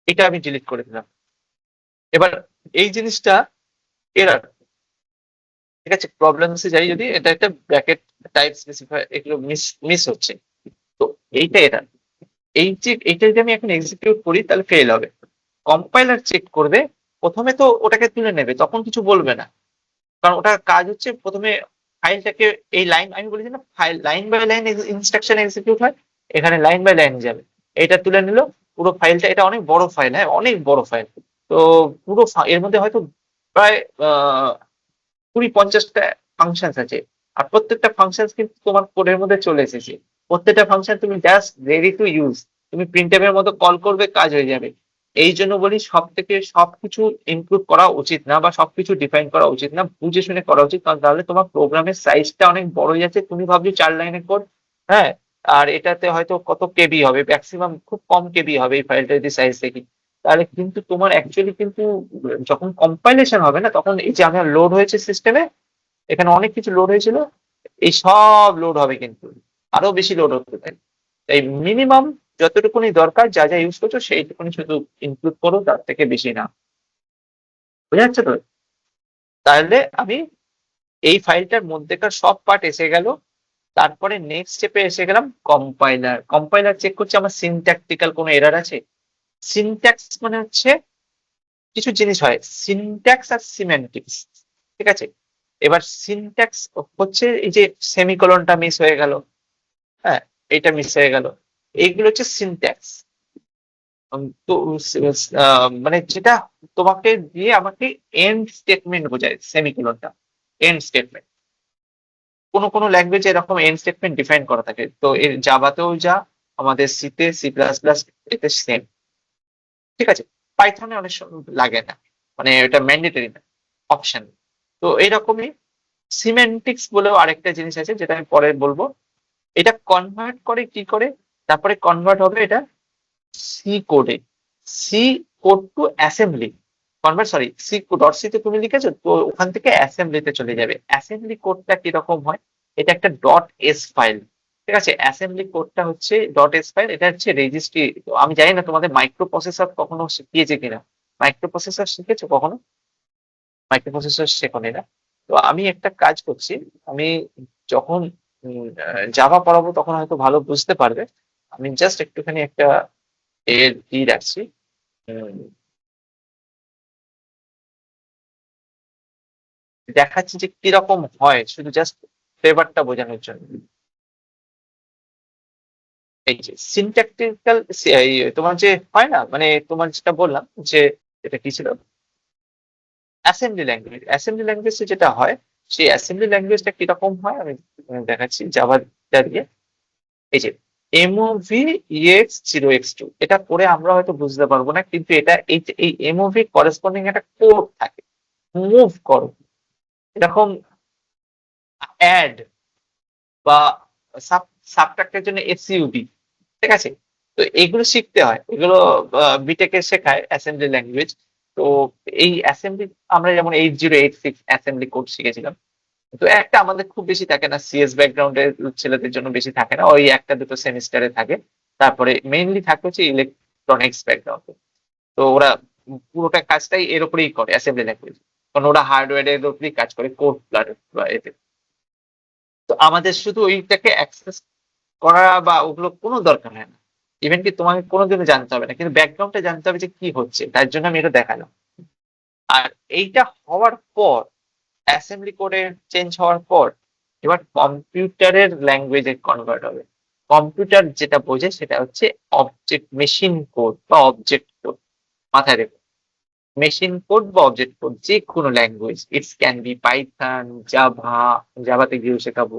Speaker 1: এটা আমি ডিলিট করে দিলাম, এবার এই জিনিসটা এরর। ঠিক আছে, প্রবলেমসে যাই, যদি এটা একটা ব্র্যাকেট টাইপ স্পেসিফাই, এগুলো মিস মিস হচ্ছে, তো এইটা এরর। এইটা যদি আমি এখন এক্সিকিউট করি তাহলে ফেল হবে। কম্পাইলার চেক করবে, প্রথমে তো ওটাকে তুলে নেবে, তখন কিছু বলবে না, কারণ ওটার কাজ হচ্ছে প্রথমে ফাইলটাকে, এই লাইন আমি বলেছি না, file line by line instruction execute হয়, এখানে লাইন বাই লাইন যাবে। এটা তুলে নিল পুরো ফাইলটা, এটা অনেক বড় ফাইল, হ্যাঁ অনেক বড় ফাইল। তো পুরো এর মধ্যে হয়তো প্রায় 20-50টা ফাংশন আছে, আর প্রত্যেকটা ফাংশন কিন্তু তোমার কোডের মধ্যে চলে এসেছে। প্রত্যেকটা ফাংশন তুমি জাস্ট রেডি টু ইউজ, তুমি প্রিন্টএফ এর মতো কল করবে, কাজ হয়ে যাবে। এই জন্য বলি সব থেকে সবকিছু ইনক্লুড করা উচিত না, বা সবকিছু ডিফাইন করা উচিত না, বুঝে শুনে করা উচিত, কারণ তাহলে তোমার প্রোগ্রামের সাইজটা অনেক বড় হয়ে যাচ্ছে। তুমি ভাবছো 4 লাইনের কোড, হ্যাঁ, আর এটাতে হয়তো কত কেবি হবে, ম্যাক্সিমাম খুব কম কেবি হবে এই ফাইলটা যদি সাইজ দেখি। তাহলে কিন্তু তোমার অ্যাকচুয়ালি কিন্তু যখন কম্পাইলেশন হবে না, তখন এই যে আমার লোড হয়েছে সিস্টেমে, এখানে অনেক কিছু লোড হয়েছিল, এই সব লোড হবে, কিন্তু আরো বেশি লোড হতে পারে। তাই মিনিমাম যতটুকুনি দরকার, যা যা ইউজ করছো সেইটুকুনি শুধু ইনক্লুড করো, তার থেকে বেশি না। বুঝা যাচ্ছে তো? তাহলে আমি এই ফাইলটার মধ্যেকার সব পার্ট এসে গেল। তারপরে নেক্সট স্টেপে এসে গেলাম কম্পাইলার চেক করছে আমার সিনট্যাকটিক্যাল কোনো এরর আছে। সিনট্যাক্স মানে হচ্ছে কিছু জিনিস হয় সিনট্যাক্স আর সিমেন্টিক্স, ঠিক আছে? এবার সিনট্যাক্স হচ্ছে এই যে সেমিকোলনটা মিস হয়ে গেল, হ্যাঁ, এটা মিস হয়ে গেল, এইগুলো হচ্ছে সিনট্যাক্স। তো মানে যেটা তোমাকে দিয়ে আমাকে এন্ড স্টেটমেন্ট বোঝায় সেমিকোলনটা, এন্ড স্টেটমেন্ট। কোনো কোনো ল্যাঙ্গুয়েজে এরকম এন্ড স্টেটমেন্ট ডিফাইন করা থাকে, তো এর জাভাতেও যা, আমাদের সিতে, সি প্লাস প্লাস এতে সেম, ঠিক আছে? পাইথনে অনেক সময় লাগে না, মানে এটা ম্যান্ডেটরি না, অপশন। তো এইরকমই সিমেন্টিক্স বলেও আরেকটা জিনিস আছে যেটা আমি পরে বলবো। এটা কনভার্ট করে কি করে, তারপরে কনভার্ট হবে এটা সি কোডে, C code to assembly convert, sorry C dot C তে তুমি লিখেছো তো ওখান থেকে অ্যাসেম্বলিতে চলে যাবে। অ্যাসেম্বলি কোডটা কিরকম হয়, এটা একটা ডট এস ফাইল, ঠিক আছে? অ্যাসেম্বলি কোডটা হচ্ছে ডট এস ফাইল, এটা হচ্ছে রেজিস্ট্রি। আমি জানি না তোমাদের মাইক্রো প্রসেসর কখনো শিখিয়েছে কিনা, মাইক্রো প্রসেসর শিখেছো কখনো? মাইক্রো প্রসেসর শেখনি না? তো আমি একটা কাজ করছি, আমি যখন জাভা পড়াবো তখন হয়তো ভালো বুঝতে পারবে। আমি জাস্ট একটুখানি একটা এর দিয়ে রাখছি, উম, দেখাচ্ছি যে কিরকম হয়, শুধু জাস্ট ফ্লেভারটা বোঝানোর জন্য। এই যে সিনট্যাকটিক্যাল, তোমার যে হয় না, মানে তোমার যেটা বললাম যে এটা কি ছিল, অ্যাসেম্বলি ল্যাঙ্গুয়েজ। অ্যাসেম্বলি ল্যাঙ্গুয়েজে যেটা হয়, সেই অ্যাসেম্বলি ল্যাঙ্গুয়েজটা কিরকম হয় আমি দেখাচ্ছি জাভাটা দিয়ে। এই যে এমওভি ইএক্স 0x2, এটা পরে আমরা হয়তো বুঝতে পারবো না, কিন্তু এটা এই এমওভি করেসপন্ডিং একটা কোড থাকে, মুভ করো, এরকম অ্যাড বা সাবট্রাক্টের জন্য এসইউবি, ঠিক আছে? তো এগুলো শিখতে হয়, এগুলো বিটেকে শেখায় অ্যাসেম্বলি ল্যাঙ্গুয়েজ। তো এই অ্যাসেম্বলি আমরা যেমন 8086 অ্যাসেম্বলি কোড শিখেছিলাম, তো একটা আমাদের খুব বেশি থাকে না, সিএস ব্যাকগ্রাউন্ডের ছেলেদের জন্য বেশি থাকে না, ওই একটা দুটো সেমিস্টারে থাকে। তারপরে মেইনলি থাকে হচ্ছে ইলেকট্রনিক্স ব্যাকগ্রাউন্ডে। তো ওরা পুরোটা কাজটাই এর উপরেই করে অ্যাসেম্বলি ল্যাঙ্গুয়েজ, কারণ ওরা হার্ডওয়্যারের উপরেই কাজ করে, কোড বা এতে। তো আমাদের শুধু ওইটাকে অ্যাক্সেস করা বা ওগুলো কোনো দরকার হয় না, ইভেন কি তোমাকে কোনোদিনও জানতে হবে না, কিন্তু ব্যাকগ্রাউন্ডটা জানতে হবে যে কি হচ্ছে, তার জন্য আমি এটা দেখালাম। আর এইটা হওয়ার পর, অ্যাসেম্বলি কোডে চেঞ্জ হওয়ার পর, এবার কম্পিউটারের ল্যাঙ্গুয়েজে কনভার্ট হবে। কম্পিউটার যেটা বোঝে সেটা হচ্ছে অবজেক্ট মেশিন কোড বা অবজেক্ট কোড, মাথায় রেখো। মেশিন কোড বা অবজেক্ট কোড যে কোনো language, it's can be Python, Java, জাভাতে গিয়েও শেখাবো,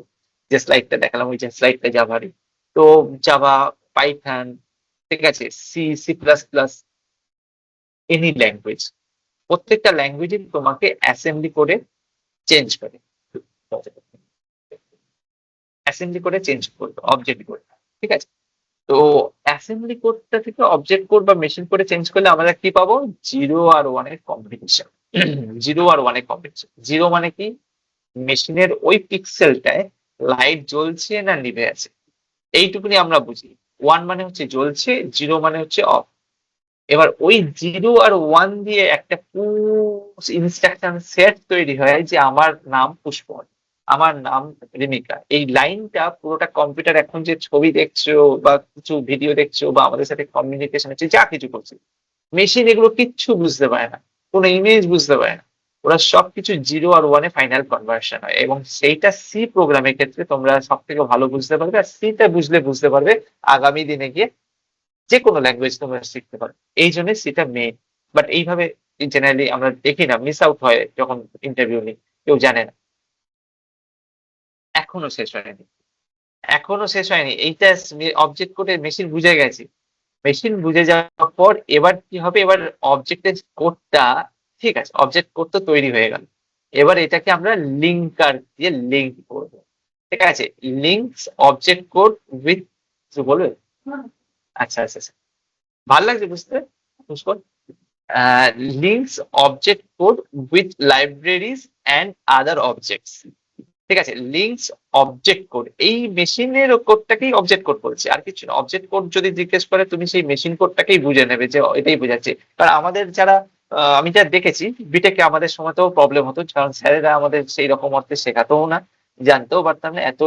Speaker 1: যে স্লাইডটা দেখালাম ওই যে স্লাইডটা জাভারই। তো জাভা, পাইথন, ঠিক আছে, C, C plus plus, any language, প্রত্যেকটা ল্যাঙ্গুয়েজে তোমাকে অ্যাসেম্বলি করে চেঞ্জ করে, অ্যাসেম্বলি করে চেঞ্জ করবে অবজেক্ট কোড, ঠিক আছে? তো অ্যাসেম্বলি কোডটা থেকে অবজেক্ট কোড বা মেশিন কোডে চেঞ্জ করলে আমরা কি পাবো, জিরো আর ওয়ানের কম্বিনেশন। জিরো আর ওয়ানের কম্বিনেশন, জিরো মানে কি, মেশিনের ওই পিক্সেলটায় লাইট জ্বলছে না নিভে আছে, এইটুকুনি আমরা বুঝি। ওয়ান মানে হচ্ছে জ্বলছে, জিরো মানে হচ্ছে অফ। এবার ওই জিরো আর ওয়ান দিয়ে একটা পুশ ইনস্ট্রাকশন সেট তৈরি হয় যে আমার নাম পুষ্পন, আমার নাম রিমিকা। এই লাইনটা পুরোটা কম্পিউটার এখন যে ছবি দেখছো বা কিছু ভিডিও দেখছো বা আমাদের সাথে কমিউনিকেশন হচ্ছে, যা কিছু করছে, মেশিন এগুলো কিচ্ছু বুঝতে পারে না, কোনো ইমেজ বুঝতে পারে না। ওরা সবকিছু জিরো আর ওয়ানে ফাইনাল কনভার্সন হয়, এবং সেইটা সি প্রোগ্রামের ক্ষেত্রে তোমরা সব থেকে ভালো বুঝতে পারবে, আর সিটা বুঝতে পারবে আগামী দিনে গিয়ে যে কোনো ল্যাঙ্গুয়েজ তোমরা শিখতে পারো। এই জন্য সেটা মেইন। বাট এইভাবে জেনারেলি আমরা দেখি না, মিস আউট হয় যখন ইন্টারভিউ নিই, কেউ জানে না। এখনো শেষ হয়নি, এখনো শেষ হয়নি। এইটা অবজেক্ট কোডে মেশিন বুঝে গেছে, মেশিন বুঝে যাওয়ার পর এবার কি হবে, এবার অবজেক্টের কোডটা, ঠিক আছে, অবজেক্ট কোড তো তৈরি হয়ে গেল, এবার এটাকে আমরা লিঙ্কার দিয়ে লিঙ্ক করবো, ঠিক আছে? লিঙ্কস অবজেক্ট কোড উইথ, বলবে? আচ্ছা আচ্ছা আচ্ছা, ভালো লাগছে বুঝতে, Pushkar? Links object code with libraries and other objects, ঠিক আছে? লিঙ্কস অবজেক্ট কোড, এই মেশিনের কোডটাকেই অবজেক্ট কোড বলছে, আর কিছু না। অবজেক্ট কোড যদি জিজ্ঞেস করে তুমি সেই মেশিন কোডটাকেই বুঝে নেবে যে এটাই বোঝাচ্ছে। কারণ আমাদের যারা আমি যা দেখেছি বিটেকে, আমাদের সময়তেও প্রবলেম হতো, কারণ স্যারেরা আমাদের সেই রকম অর্থে শেখাতেও না, জানতেও পারতাম না এত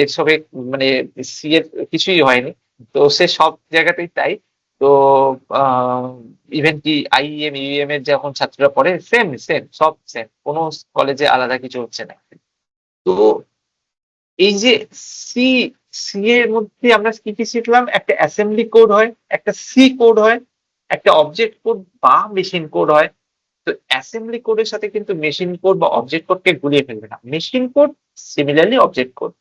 Speaker 1: এসবে, মানে সি এর কিছুই হয়নি। তো সে সব জায়গাতেই তাই, তো ইভেন কি আইইএম ইউএম এর যখন ছাত্ররা পড়ে সেম সেম সব সেম, কোনো কলেজে আলাদা কিছু হচ্ছে না। তো এই যে সি সি এর মধ্যে আমরা কি কি শিখলাম, একটা অ্যাসেম্বলি কোড হয়, একটা সি কোড হয়, একটা অবজেক্ট কোড বা মেশিন কোড হয়। তো অ্যাসেম্বলি কোডের সাথে কিন্তু মেশিন কোড বা অবজেক্ট কোডকে গুলিয়ে ফেলবে না। Machine code similarly object code,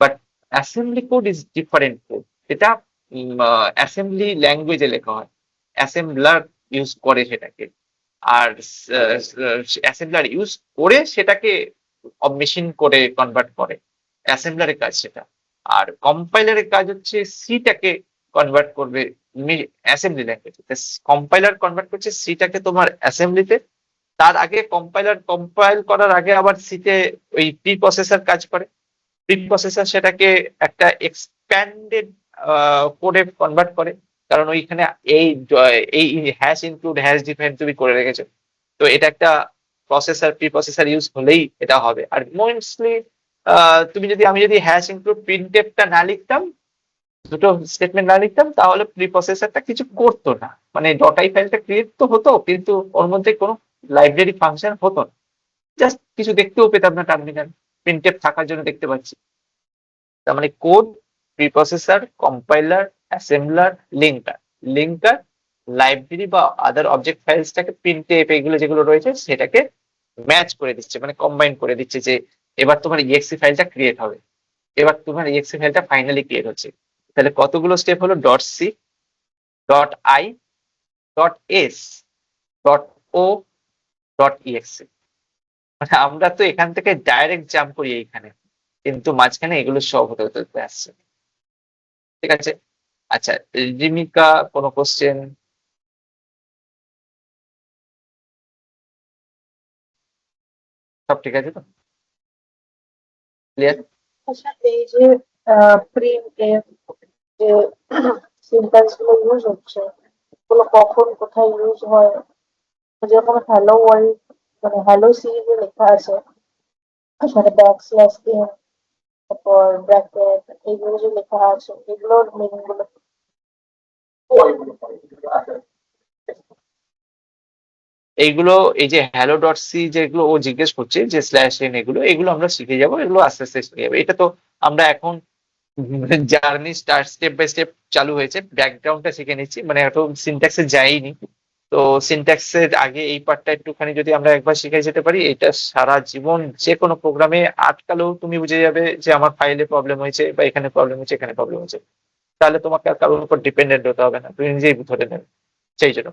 Speaker 1: but assembly code is different code. এটা অ্যাসেম্বলি ল্যাঙ্গুয়েজে লেখা হয়, অ্যাসেম্বলার ইউজ করে সেটাকে, আর অ্যাসেম্বলার ইউজ করে সেটাকে মেশিন কোডে কনভার্ট করে, অ্যাসেম্বলারের কাজ সেটা। আর কম্পাইলারের কাজ হচ্ছে সিটাকে কনভার্ট করবে অ্যাসেম্বলি ল্যাঙ্গুয়েজে। কম্পাইলার কনভার্ট করছে সিটাকে তোমার অ্যাসেম্বলিতে। তার আগে কম্পাইল করার আগে আবার সিতে ওই প্রি প্রসেসর কাজ করে। প্রি প্রসেসর সেটাকে একটা এক্সপ্যান্ডেড কোডে কনভার্ট করে, কারণ ওইখানে এই এই হ্যাশ ইনক্লুড হ্যাশ ডিফাইন তুমি করে রেখেছো। তো এটা একটা প্রসেসর, প্রি প্রসেসর ইউজ হলেই এটা হবে। আর মোস্টলি আমি যদি হ্যাশ ইনক্লুড প্রিন্টএফটা না লিখতাম, দুটো স্টেটমেন্ট না লিখতাম, তাহলে প্রি প্রসেসরটা কিছু করতো না। মানে ডটাই ফাইলটা ক্রিয়েট তো হতো, কিন্তু ওর মধ্যে কোনো লাইব্রেরি ফাংশন হতো না। জাস্ট কিছু দেখতেও পেতাম না টার্মিনাল, প্রিন্টএফ থাকার জন্য দেখতে পাচ্ছি। তার মানে code, preprocessor, compiler, assembler, linker library বা আদার অবজেক্ট ফাইলসটাকে প্রিন্টএফ এগুলো যেগুলো রয়েছে সেটাকে ম্যাচ করে দিচ্ছে, মানে কম্বাইন করে দিচ্ছে যে এবার তোমার ইএক্সি ফাইলটা ক্রিয়েট হবে, এবার তোমার ইএক্সি ফাইলটা ফাইনালি ক্রিয়েট হচ্ছে। তাহলে কতগুলো স্টেপ হলো, dot C, dot I, dot S, dot O, dot exe. মানে আমরা তো এখান থেকে ডাইরেক্ট জাম্প করি এইখানে, কিন্তু মাঝখানে এগুলো সব হতে হতে হতে আসছে। ঠিক আছে, আচ্ছা রিমিকা কোনো কোশ্চেন? সব ঠিক আছে তো, ক্লিয়ার?
Speaker 3: আচ্ছা, এই যে প্রিন্ট এফ যে সিনট্যাক্স গুলো ইউজ হচ্ছে, এগুলো কখন কোথায় ইউজ হয়? যখন হ্যালো ওয়ার্ল্ড মানে হ্যালো সি যে লেখা আছে, সেখানে ব্যাকস্ল্যাশ দিন, তারপর ব্র্যাকেট, এইগুলো যে লেখা আছে এগুলোর মিনিং গুলো
Speaker 1: এইগুলো এই যে হ্যালো ডট সি যেগুলো ও জিজ্ঞেস করছে যে স্ল্যাশ এন, এগুলো এগুলো আমরা শিখে যাবো, এগুলো আস্তে আস্তে শিখে যাবো। এটা তো আমরা এখন জার্নি স্টেপ বাই স্টেপ চালু হয়েছে, ব্যাকগ্রাউন্ডটা শিখে নিচ্ছি, মানে এত সিনট্যাক্সে যাইনি। তো সিনট্যাক্সের আগে এই পার্টটা একটুখানি যদি আমরা একবার শিখে যেতে পারি, এটা সারা জীবন যে কোনো প্রোগ্রামে আটকালেও তুমি বুঝে যাবে যে আমার ফাইলে প্রবলেম হয়েছে বা এখানে প্রবলেম হয়েছে, এখানে প্রবলেম হয়েছে। তাহলে তোমাকে আর কারোর উপর ডিপেন্ডেন্ট হতে হবে না, তুমি নিজেই ধরে নেবে সেই জন্য।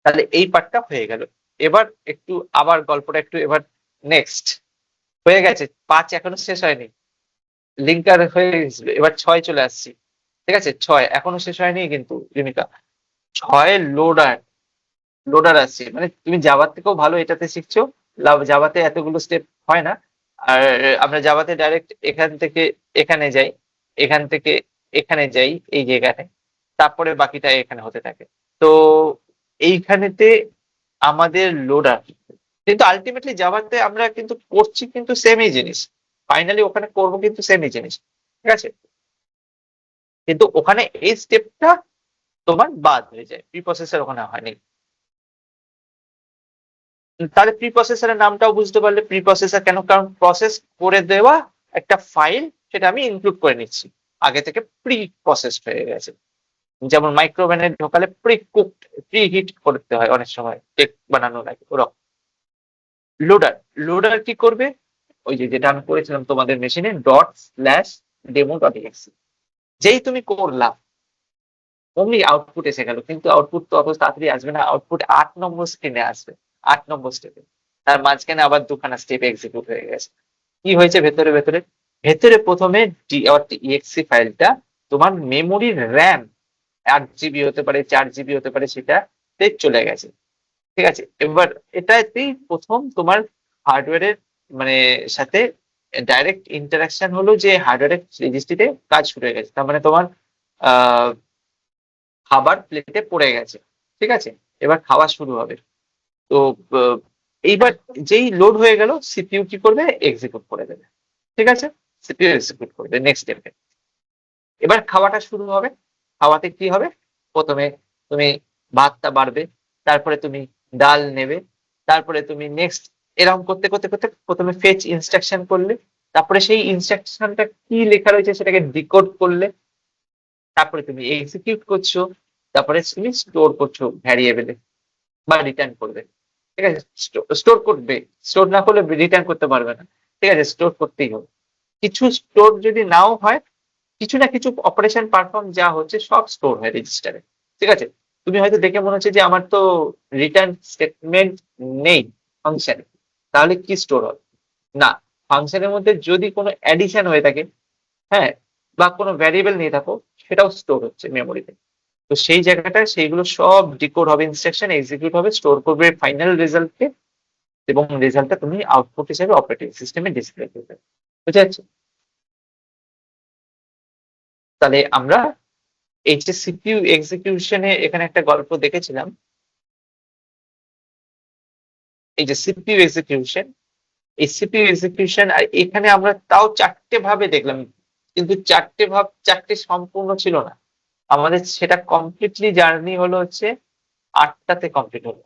Speaker 1: তাহলে এই পার্টটা হয়ে গেল। এবার একটু আবার গল্পটা একটু এবার নেক্সট হয়ে গেছে, 5 এখনো শেষ হয়নি, লিঙ্কার হয়ে গেছিল, এবার 6 চলে আসছি। ঠিক আছে, 6 এখনো শেষ হয়নি কিন্তু রিমিকা। 6 লোডার, লোডার আসছে, মানে তুমি জাভার থেকেও ভালো এটাতে শিখছো। জাভাতে এতগুলো স্টেপ হয় না। আর আমরা জাভাতে ডাইরেক্ট এখান থেকে এখানে যাই, এখান থেকে এখানে যাই, এই যে এখানে, তারপরে বাকিটা এখানে হতে থাকে। তো এইখানেতে আমাদের লোডার, কিন্তু আলটিমেটলি জাভাতে আমরা কিন্তু করছি কিন্তু সেমই জিনিস, ফাইনালি ওখানে করবো কিন্তু সেমই জিনিস। ঠিক আছে, কিন্তু ওখানে এই স্টেপটা তোমার বাদ হয়ে যায়, প্রি প্রসেসর ওখানে হয়নি। তাহলে প্রি প্রসেসরের নামটাও বুঝতে পারলে, প্রি প্রসেসর কেন, কারণ প্রসেস করে দেওয়া একটা ফাইল, সেটা আমি ইনক্লুড করে নিচ্ছি, আগে থেকে প্রি প্রসেস হয়ে গেছে। যেমন মাইক্রোওভেনে ঢোকালে প্রি কুকড, প্রি হিট করতে হয় অনেক সময় কেক বানানোর আগে, ওরকম। লোডার, লোডার কি করবে, ওই যে যেটা আমি করেছিলাম তোমাদের মেশিনে, ডট স্ল্যাশ ডেমো ডট এক্সি, যেই তুমি করলা অমনি আউটপুট এসে গেল, কিন্তু আউটপুট তো অত তাড়াতাড়ি আসবে না, আউটপুট 8 নম্বর স্ক্রিনে আসবে, 8 নম্বর স্টেপে। তার মাঝখানে আবার দুখানা স্টেপ এক্সিকিউট হয়ে গেছে। কি হয়েছে ভেতরে ভেতরে, ভেতরে প্রথমে exe ফাইলটা তোমার মেমোরির র্যাম 8 জিবি হতে পারে, 4 জিবি হতে পারে, সেটাতে চলে গেছে। ঠিক আছে, এবার এটাতেই প্রথম তোমার হার্ডওয়্যারের মানে সাথে ডাইরেক্ট ইন্টারাকশন হলো, যে হার্ডওয়্যারের রেজিস্ট্রিতে কাজ শুরু হয়ে গেছে, তার মানে তোমার আহ খাবার প্লেটে পড়ে গেছে। ঠিক আছে, এবার খাওয়া শুরু হবে। তো আহ, এইবার যেই লোড হয়ে গেল, সিপিইউ কি করবে, এক্সিকিউট করে দেবে। ঠিক আছে, সিপিইউ এক্সিকিউট করবে নেক্সট স্টেপে। এবার খাওয়াটা শুরু হবে, খাওয়াতে কি হবে, প্রথমে তুমি ভাতটা বাড়বে, তারপরে তুমি ডাল নেবে, তারপরে তুমি নেক্সট এরকম করতে করতে করতে প্রথমে ফেচ ইনস্ট্রাকশন করলে, তারপরে সেই ইনস্ট্রাকশনটা কি লেখা রয়েছে সেটাকে ডিকোড করলে, তারপরে তুমি এক্সিকিউট করছো, তারপরে তুমি স্টোর করছো ভ্যারিয়েবলে বা রিটার্ন করবে। ঠিক আছে, স্টোর করবে, স্টোর না করলে রিটার্ন করতে পারবে না। ঠিক আছে, স্টোর করতেই হবে। কিছু স্টোর যদি নাও হয়, কিছু না কিছু অপারেশন পারফর্ম যা হচ্ছে সব স্টোর হয় রেজিস্টারে। ঠিক আছে, তুমি হয়তো দেখে মনে হচ্ছে যে আমার তো রিটার্ন স্টেটমেন্ট নেই ফাংশনে, তাহলে কি স্টোর হবে? না, ফাংশনের মধ্যে যদি কোনো অ্যাডিশন হয়ে থাকে, হ্যাঁ, বা কোনো ভ্যারিয়েবল নিয়ে থাকো, সেটাও স্টোর হচ্ছে মেমোরিতে। তো সেই জায়গাটায় সেইগুলো সব ডিকোড হবে, ইনস্ট্রাকশন এক্সিকিউট হবে, স্টোর করবে ফাইনাল রেজাল্টকে, এবং রেজাল্টটা তুমি আউটপুট হিসেবে অপারেটিং সিস্টেমে ডিসপ্লে করবে। বুঝা যাচ্ছে? তাহলে আমরা এই যে সিপিইউ এক্সিকিউশনে এখানে একটা গল্প দেখেছিলাম, এই যে সিপিইউ এক্সিকিউশন, এই সিপিইউ এক্সিকিউশন আর এখানে আমরা তাও 4টে ভাবে দেখলাম, কিন্তু 4টে সম্পূর্ণ ছিল না। আমাদের সেটা কমপ্লিটলি জার্নি হলো হচ্ছে 8টাতে কমপ্লিট হলো।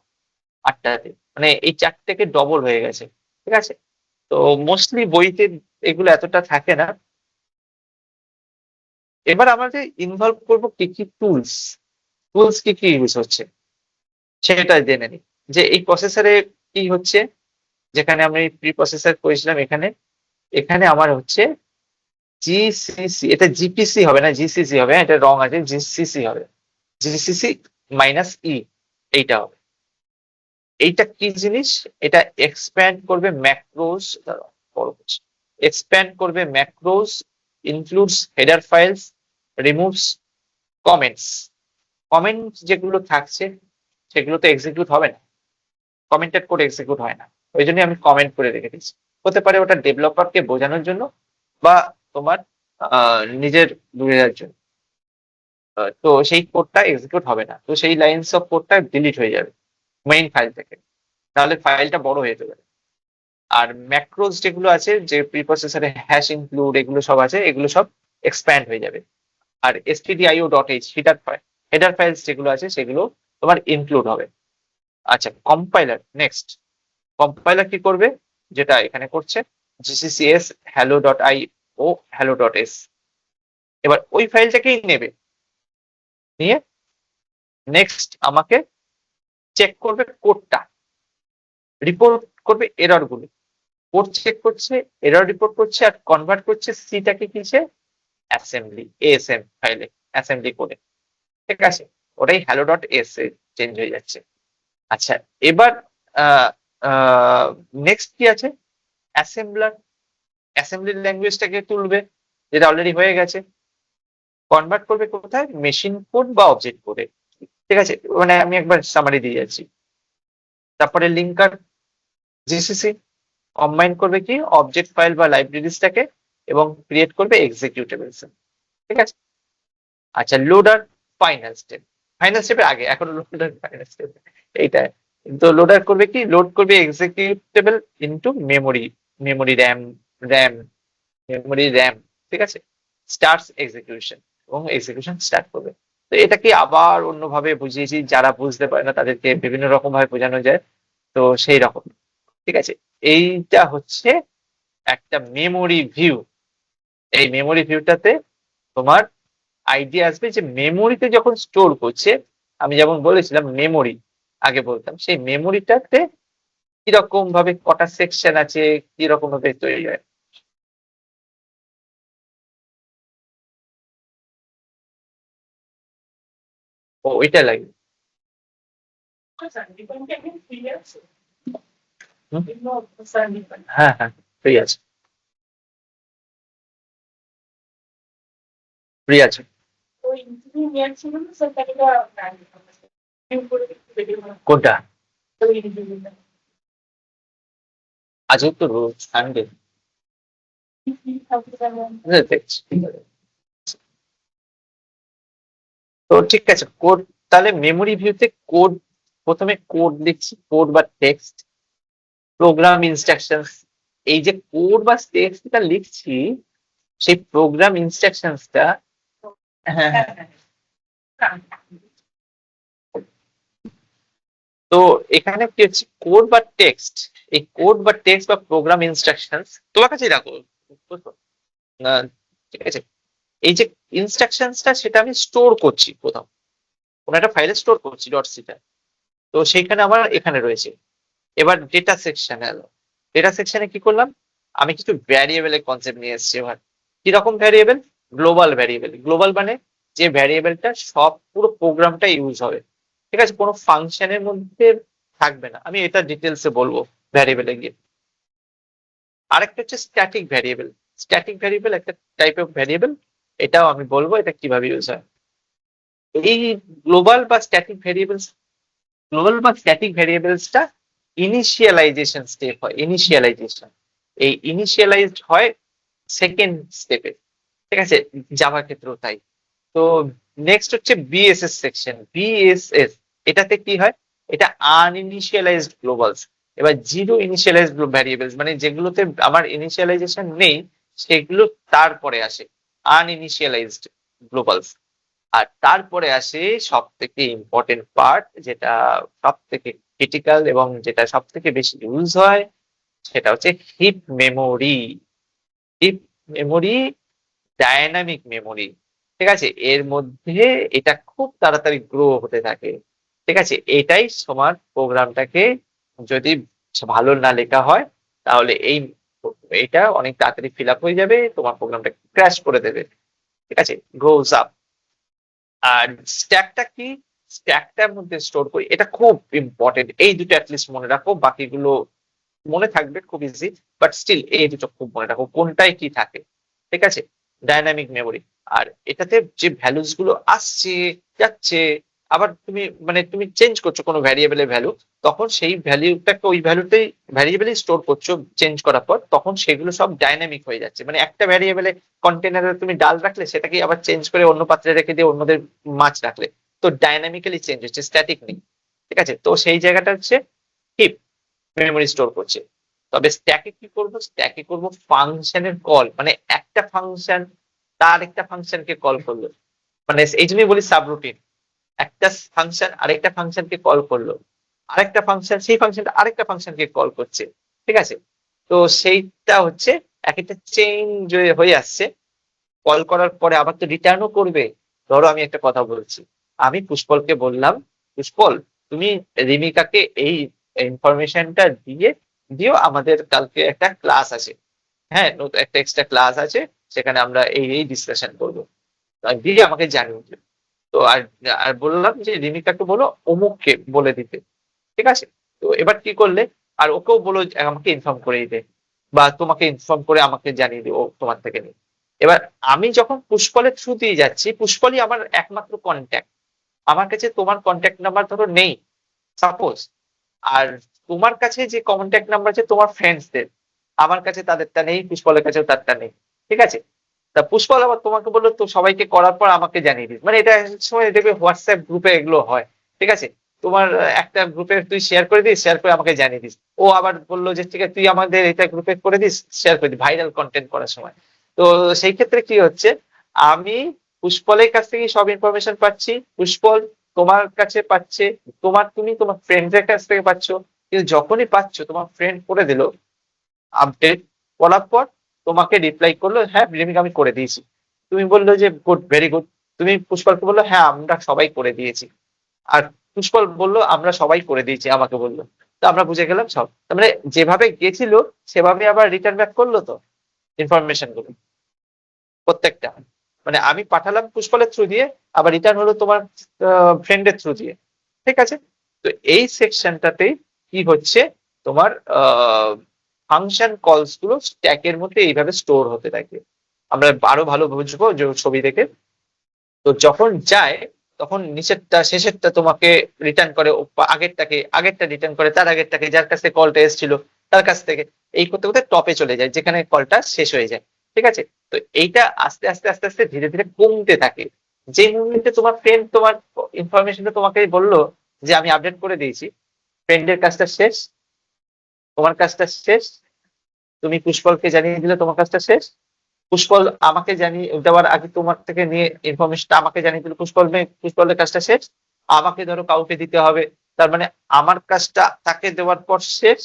Speaker 1: 8টাতে মানে এই 4থেকে ডবল হয়ে গেছে। ঠিক আছে, তো মোস্টলি বইতে এগুলো এতটা থাকে না। এবার আমাদের ইনভলভ করবো কি কি টুলস, টুলস কি কি ইউজ হচ্ছে সেটা জেনে নিই। যে এই প্রসেসরে কি হচ্ছে, যেখানে আমি প্রি প্রসেসর করেছিলাম, এখানে এখানে আমার হচ্ছে জিসিসি, এটা জিপিসি হবে না, জিসিসি হবে, এটা রং আছে, জিসিসি হবে, জিসিসি মাইনাস ই, এইটা হবে। এইটা কি জিনিস? এটা এক্সপ্যান্ড করবে ম্যাক্রোস, এক্সপ্যান্ড করবে macOS, includes header files, removes comments. Comment যেগুলো থাকছে সেগুলো তো এক্সিকিউট হবে না, কমেন্টেড কোড এক্সিকিউট হয় না, ওই জন্য আমি কমেন্ট করে রেখে দিচ্ছি। হতে পারে ওটা ডেভেলপারকে বোঝানোর জন্য, বা তোমার নিজের বুঝার জন্য। তো সেই কোডটা এক্সিকিউট হবে না, তো সেই লাইনস অফ কোডটা ডিলিট হয়ে যাবে মেইন ফাইল থেকে, তাহলে ফাইলটা বড় হয়ে যেতে পারে। আর ম্যাক্রোস যেগুলো আছে, যে প্রিপ্রসেসরে হ্যাশ ইনক্লুড এগুলো সব আছে, এগুলো সব এক্সপ্যান্ড হয়ে যাবে। আর stdio.h হেডার ফাইলস যেগুলো আছে সেগুলো তোমার ইনক্লুড হবে। আচ্ছা, কম্পাইলার নেক্সট। কম্পাইলার কি করবে? যেটা এখানে করছে, gccs hello.io hello.s। এবার ওই ফাইলটাকেই নেবে, নিয়ে নেক্সট আমাকে চেক করবে কোডটা, রিপোর্ট করবে এরর গুলো, কোড চেক করছে, এরর রিপোর্ট করছে, আর কনভার্ট করছে সিটাকে কিসে? অ্যাসেম্বলি, এএসএম ফাইলে, অ্যাসেম্বলি কোডে। ঠিক আছে, ওটাই hello.s এ চেঞ্জ হয়ে যাচ্ছে। আচ্ছা, এবার নেক্সট কি আছে? অ্যাসেম্বলার, অ্যাসেম্বলি ল্যাঙ্গুয়েজটাকে তুলবে, যেটা অলরেডি হয়ে গেছে, কনভার্ট করবে কোথায়? মেশিন কোড বা অবজেক্ট কোডে। ঠিক আছে, মানে আমি একবার সামারি দিয়ে যাচ্ছি। তারপরে লিঙ্কার, জিসিসি কম্বাইন করবে কি? অবজেক্ট ফাইল বা লাইব্রেরিজটাকে, এবং ক্রিয়েট করবে এক্সিকিউটেবলস। ঠিক আছে, আচ্ছা, লোডার ফাইনাল স্টেপ, ফাইনাল স্টেপের আগে, এখন লোডার ফাইনাল স্টেপ এইটা। তো লোডার করবে কি? লোড করবে executable into memory, memory RAM, RAM memory RAM. ঠিক আছে, স্টার্টস এক্সিকিউশন, এবং এক্সিকিউশন স্টার্ট করবে। তো এটা কি আবার অন্যভাবে বুঝিয়েছি, যারা বুঝতে পারে না তাদেরকে বিভিন্ন রকম ভাবে বোঝানো যায়, তো সেই রকম। ঠিক আছে, এইটা হচ্ছে একটা মেমোরি ভিউ। এই মেমোরি ভিউটাতে তোমার আইডিয়া আসবে যে মেমোরিতে যখন স্টোর করছে, আমি যেমন বলেছিলাম মেমোরি আগে বলতাম, সেই মেমোরিটাতে কিরকম ভাবে কটা সেকশন আছে, কিরকম ভাবে তৈরি হয়। ও, ওইটা লাগে। হুম? হ্যাঁ হ্যাঁ, ফ্রি আছে, ফ্রি আছে। কোনটা? আজও তো রোজ সানডে। দেখছি। তো ঠিক আছে, কোড, তাহলে মেমোরি ভিউতে কোড, প্রথমে কোড লিখছি, কোড বা টেক্সট, প্রোগ্রাম ইনস্ট্রাকশনস। এই যে কোড বা টেক্সটটা লিখছি, সেই প্রোগ্রাম ইনস্ট্রাকশনসটা, হ্যাঁ হ্যাঁ, তো এখানে কি হচ্ছে, কোড বা টেক্সট, এই কোড বা টেক্সট বা প্রোগ্রাম ইনস্ট্রাকশনস তোমার কাছেই রাখো, বুঝছো? আহ, ঠিক আছে, এই যে ইনস্ট্রাকশনসটা সেটা আমি স্টোর করছি কোথাও, কোনো একটা ফাইলে স্টোর করছি ডট সিটা। তো সেইখানে আমার এখানে রয়েছে। এবার ডেটা সেকশনে এলো, ডেটা সেকশনে কি করলাম, আমি কিছু ভ্যারিয়েবলের কনসেপ্ট নিয়ে এসেছি। এবার কিরকম ভ্যারিয়েবল, গ্লোবাল ভ্যারিয়েবল। গ্লোবাল মানে যে ভ্যারিয়েবলটা সব পুরো প্রোগ্রামটা ইউজ হবে, ঠিক আছে, কোনো ফাংশনের মধ্যে থাকবে না। আমি এটা ডিটেলসে বলবো ভ্যারিয়েবলে গিয়ে। আরেকটা হচ্ছে স্ট্যাটিক ভ্যারিয়েবল। স্ট্যাটিক ভ্যারিয়েবল একটা টাইপ অফ ভ্যারিয়েবল, এটাও আমি বলবো এটা কিভাবে ইউজ হয়। এই গ্লোবাল বা স্ট্যাটিক ভ্যারিয়েবলস, গ্লোবাল বা স্ট্যাটিক ভ্যারিয়েবলসটা ইনিশিয়ালাইজেশন স্টেপ হয়, ইনিশিয়ালাইজেশন। এই ইনিশিয়ালাইজড হয় সেকেন্ড স্টেপে, ঠিক আছে, জাভা ক্ষেত্রেও তাই। তো নেক্সট হচ্ছে বিএসএস সেকশন। বিএসএস এটাতে কি হয়, এটা আনইনিশিয়ালাইজড গ্লোবালস। এবার জিরো ইনিশিয়ালাইজড ভ্যারিয়েবলস মানে যেগুলোতে আমার ইনিশিয়ালাইজেশন নেই, সেগুলো তারপরে আসে আনইনিশিয়ালাইজড গ্লোবালস। আর তারপরে আসে সব থেকে ইম্পর্টেন্ট পার্ট, যেটা সব থেকে ক্রিটিক্যাল এবং যেটা সব থেকে বেশি ইউজ হয়, সেটা হচ্ছে heap memory. Heap memory, dynamic memory, ঠিক আছে, এর মধ্যে এটা খুব তাড়াতাড়ি গ্রো হতে থাকে। ঠিক আছে, এটাই তোমার প্রোগ্রামটাকে যদি ভালো না লেখা হয়, তাহলে এইটা অনেক তাড়াতাড়ি ফিল আপ হয়ে যাবে, তোমার প্রোগ্রামটা ক্র্যাশ করে দেবে। ঠিক আছে, গ্রোস আপ। আর স্ট্যাকটা কি, স্ট্যাকটার মধ্যে স্টোর করি, এটা খুব ইম্পর্টেন্ট। এই দুটো অ্যাটলিস্ট মনে রাখো, বাকিগুলো মনে থাকবে খুব ইজি, বাট স্টিল এই দুটো খুব মনে রাখো কোনটায় কি থাকে। ঠিক আছে, ডাইনামিক মেমোরি। আর এটাতে যে ভ্যালুস গুলো আসছে যাচ্ছে, আবার তুমি মানে তুমি চেঞ্জ করছো কোনো ভ্যারিয়েবলের ভ্যালু, তখন সেই ভ্যালুটাকে ওই ভ্যালুতেই ভ্যারিয়েবলেই স্টোর করছো চেঞ্জ করার পর, তখন সেগুলো সব ডাইনামিক হয়ে যাচ্ছে। মানে একটা ভ্যারিয়েবলে কন্টেনারে তুমি ডাল রাখলে, সেটাকে আবার চেঞ্জ করে অন্য পাত্রে রেখে দিয়ে অন্যদের মাছ রাখলে, তো ডাইনামিক্যালি চেঞ্জ হচ্ছে, স্ট্যাটিক নেই। ঠিক আছে, তো সেই জায়গাটা হচ্ছে হিপ মেমোরি স্টোর করছে। তবে স্ট্যাকে কি করবো, স্ট্যাকে করবো ফাংশনের কল, মানে একটা ফাংশন তার একটা ফাংশনকে কল করলো, মানে এই জন্যই বলি সাবরুটিন। একটা ফাংশন আরেকটা ফাংশনকে কল করলো, আরেকটা ফাংশন সেই ফাংশনটা আরেকটা ফাংশনকে কল করছে। ঠিক আছে, তো সেইটা হচ্ছে এক একটা চেঞ্জ হয়ে আসছে। কল করার পরে আবার তো রিটার্নও করবে। ধরো আমি একটা কথা বলছি, আমি পুষ্পলকে বললাম, পুষ্পল তুমি রিমিকাকে এই ইনফরমেশনটা দিও, আমাদের কালকে একটা ক্লাস আছে, হ্যাঁ নতুন একটা এক্সট্রা ক্লাস আছে, সেখানে আমরা এই ডিসকাশন করবো, দিয়ে আমাকে জানিয়ে দিও। তো আর আর বললাম যে রিমিকাকে বলো অমুককে বলে দিতে। ঠিক আছে, তো এবার কি করলে, আর ওকেও বলো যে আমাকে ইনফর্ম করে দিতে, বা তোমাকে ইনফর্ম করে আমাকে জানিয়ে দিও ও তোমার থেকে নিয়ে। এবার আমি যখন পুষ্পলের থ্রু দিয়ে যাচ্ছি, পুষ্পলই আমার একমাত্র কন্ট্যাক্ট। আমার কাছে তোমার কন্ট্যাক্ট নাম্বার ধরো নেই সাপোজ, আর তোমার কাছে যে কন্ট্যাক্ট নাম্বার আছে তোমার ফ্রেন্ডসদের, আমার কাছে তাদেরটা নেই, পুষ্পলের কাছেও তারটা নেই। ঠিক আছে, তা পুষ্পল আবার তোমাকে বললো তো সবাইকে করার পর আমাকে জানিয়ে দিস, মানে এটা এক সময় দেখবে হোয়াটসঅ্যাপ গ্রুপে এগুলো হয়। ঠিক আছে, তোমার একটা গ্রুপে তুই শেয়ার করে দিস, শেয়ার করে আমাকে জানিয়ে দিস। ও আবার বললো যে ঠিক আছে তুই আমাদের এটা গ্রুপে করে দিস, শেয়ার করে দিস ভাইরাল কন্টেন্ট করার সময়। তো সেই ক্ষেত্রে কি হচ্ছে, আমি পুষ্পলের কাছ থেকে সব ইনফরমেশন পাচ্ছি, পুষ্পল তোমার কাছে পাচ্ছে, তুমি তোমার ফ্রেন্ডদের কাছ থেকে পাচ্ছ। কিন্তু যখনই পাচ্ছ, তোমার ফ্রেন্ড করে দিল আপডেট, বলার পর তোমাকে রিপ্লাই করলো হ্যাঁ রিমিক আমি করে দিয়েছি, তুমি বললো যে গুড, ভেরি গুড। তুমি পুষ্পলকে বললো হ্যাঁ আমরা সবাই করে দিয়েছি, আর পুষ্পল বললো আমরা সবাই করে দিয়েছি, আমাকে বললো। তো আমরা বুঝে গেলাম সব, তার মানে যেভাবে গেছিল সেভাবে আবার রিটার্ন ব্যাক করলো তো ইনফরমেশন গুলো প্রত্যেকটা, মানে আমি পাঠালাম পুষ্পলের থ্রু দিয়ে, আবার রিটার্ন হলো তোমার ফ্রেন্ডের থ্রু দিয়ে। ঠিক আছে, তো এই সেকশনটাতেই কি হচ্ছে, তোমার ফাংশন কলস গুলো স্ট্যাকের মধ্যে এইভাবে স্টোর হতে থাকে। আমরা আরো ভালো বুঝবো যে ছবি দেখে। তো যখন যায়, তখন নিচেরটা শেষেরটা তোমাকে রিটার্ন করে, আগেরটা রিটার্ন করে তার আগেরটাকে, যার কাছে কলটা এসেছিল তার কাছ থেকে, এই করতে করতে টপে চলে যায় যেখানে কলটা শেষ হয়ে যায়। ঠিক আছে, তো এইটা আস্তে আস্তে আস্তে আস্তে ধীরে ধীরে কমতে থাকে। যে মুহূর্তে তোমার ফ্রেন্ড তোমার ইনফরমেশনটা তোমাকে বললো যে আমি আপডেট করে দিয়েছি, ফ্রেন্ডের কাজটা শেষ, তোমার কাজটা শেষ, তুমি পুষ্পলকে জানিয়ে দিলে তোমার কাজটা শেষ, পুষ্পল আমাকে জানিয়ে দেওয়ার আগে তোমার থেকে নিয়ে ইনফরমেশনটা আমাকে জানিয়ে দিল পুষ্পলের কাজটা শেষ, আমাকে ধরো কাউকে দিতে হবে, তার মানে আমার কাজটা তাকে দেওয়ার পর শেষ।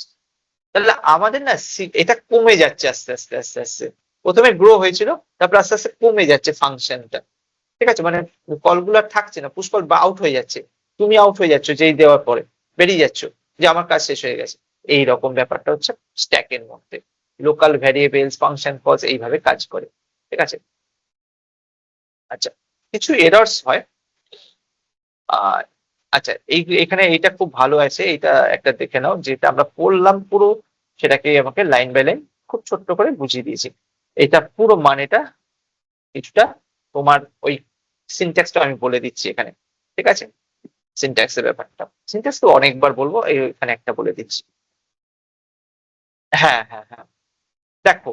Speaker 1: তাহলে আমাদের না এটা কমে যাচ্ছে আস্তে আস্তে আস্তে আস্তে। প্রথমে গ্রো হয়েছিল, তারপর আস্তে আস্তে কমে যাচ্ছে ফাংশনটা। ঠিক আছে, মানে কলগুলো আর থাকছে না, পুশ কল বা আউট হয়ে যাচ্ছে, তুমি আউট হয়ে যাচ্ছ যেই দেওয়ার পরে, বেরিয়ে যাচ্ছ যে আমার কাজ শেষ হয়ে গেছে। এই রকম ব্যাপারটা হচ্ছে স্ট্যাকের মধ্যে। লোকাল ভ্যারিয়েবলস, ফাংশন কলস এইভাবে কাজ করে। ঠিক আছে, আচ্ছা, কিছু এরর্স হয়। আহ আচ্ছা, এখানে এইটা খুব ভালো আছে, এইটা একটা দেখে নাও, যেটা আমরা পড়লাম পুরো সেটাকে আমাকে লাইন বাই লাইন খুব ছোট্ট করে বুঝিয়ে দিয়েছি। এটা পুরো মানেটা কিছুটা তোমার ওই সিনট্যাক্সটা আমি বলে দিচ্ছি এখানে। ঠিক আছে, সিনট্যাক্সের ব্যাপারটা, সিনট্যাক্স তো অনেকবার বলবো, এখানে একটা বলে দিচ্ছি। হ্যাঁ হ্যাঁ হ্যাঁ, দেখো,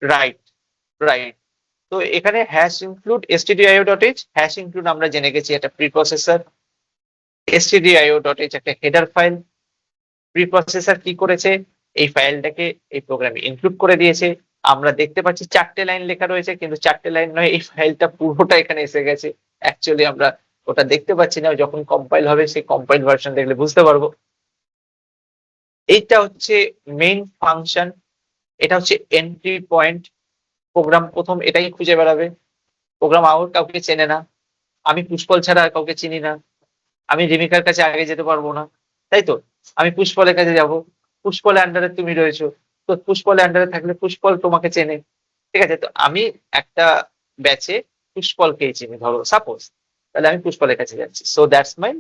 Speaker 1: রাইট রাইট। তো এখানে hash include stdio.h, hash include আমরা জেনে গেছি একটা প্রিপ্রসেসর, stdio.h একটা হেডার ফাইল। প্রিপ্রসেসর কি করেছে, এই ফাইলটাকে এই প্রোগ্রামে ইনক্লুড করে দিয়েছে। আমরা দেখতে পাচ্ছি 4টে লাইন লেখা রয়েছে, কিন্তু 4টে লাইন নয়, এই ফাইলটা পুরোটা এখানে এসে গেছে। অ্যাকচুয়ালি আমরা ওটা দেখতে পাচ্ছি না, যখন কম্পাইল হবে সেই কম্পাইল ভার্সন দেখলে বুঝতে পারবো। এইটা হচ্ছে মেইন ফাংশন, এটা হচ্ছে এন্ট্রি পয়েন্ট। প্রোগ্রাম প্রথম এটাই খুঁজে বেড়াবে। প্রোগ্রাম আউট কাউকে চেনে না, আমি পুষ্পল ছাড়া আর কাউকে চিনি না, আমি রিমিকার কাছে আগে যেতে পারবো না, তাই তো? আমি পুষ্পলের কাছে যাব, পুষ্পলের আন্ডারে তুমি রয়েছো, তো পুষ্পলের আন্ডারে থাকলে পুষ্পল তোমাকে চেনে। ঠিক আছে, তো আমি একটা ব্যাচে পুষ্পলকেই চিনি ধরো সাপোজ, তাহলে আমি পুষ্পলের কাছে যাচ্ছি। সো দ্যাটস মাই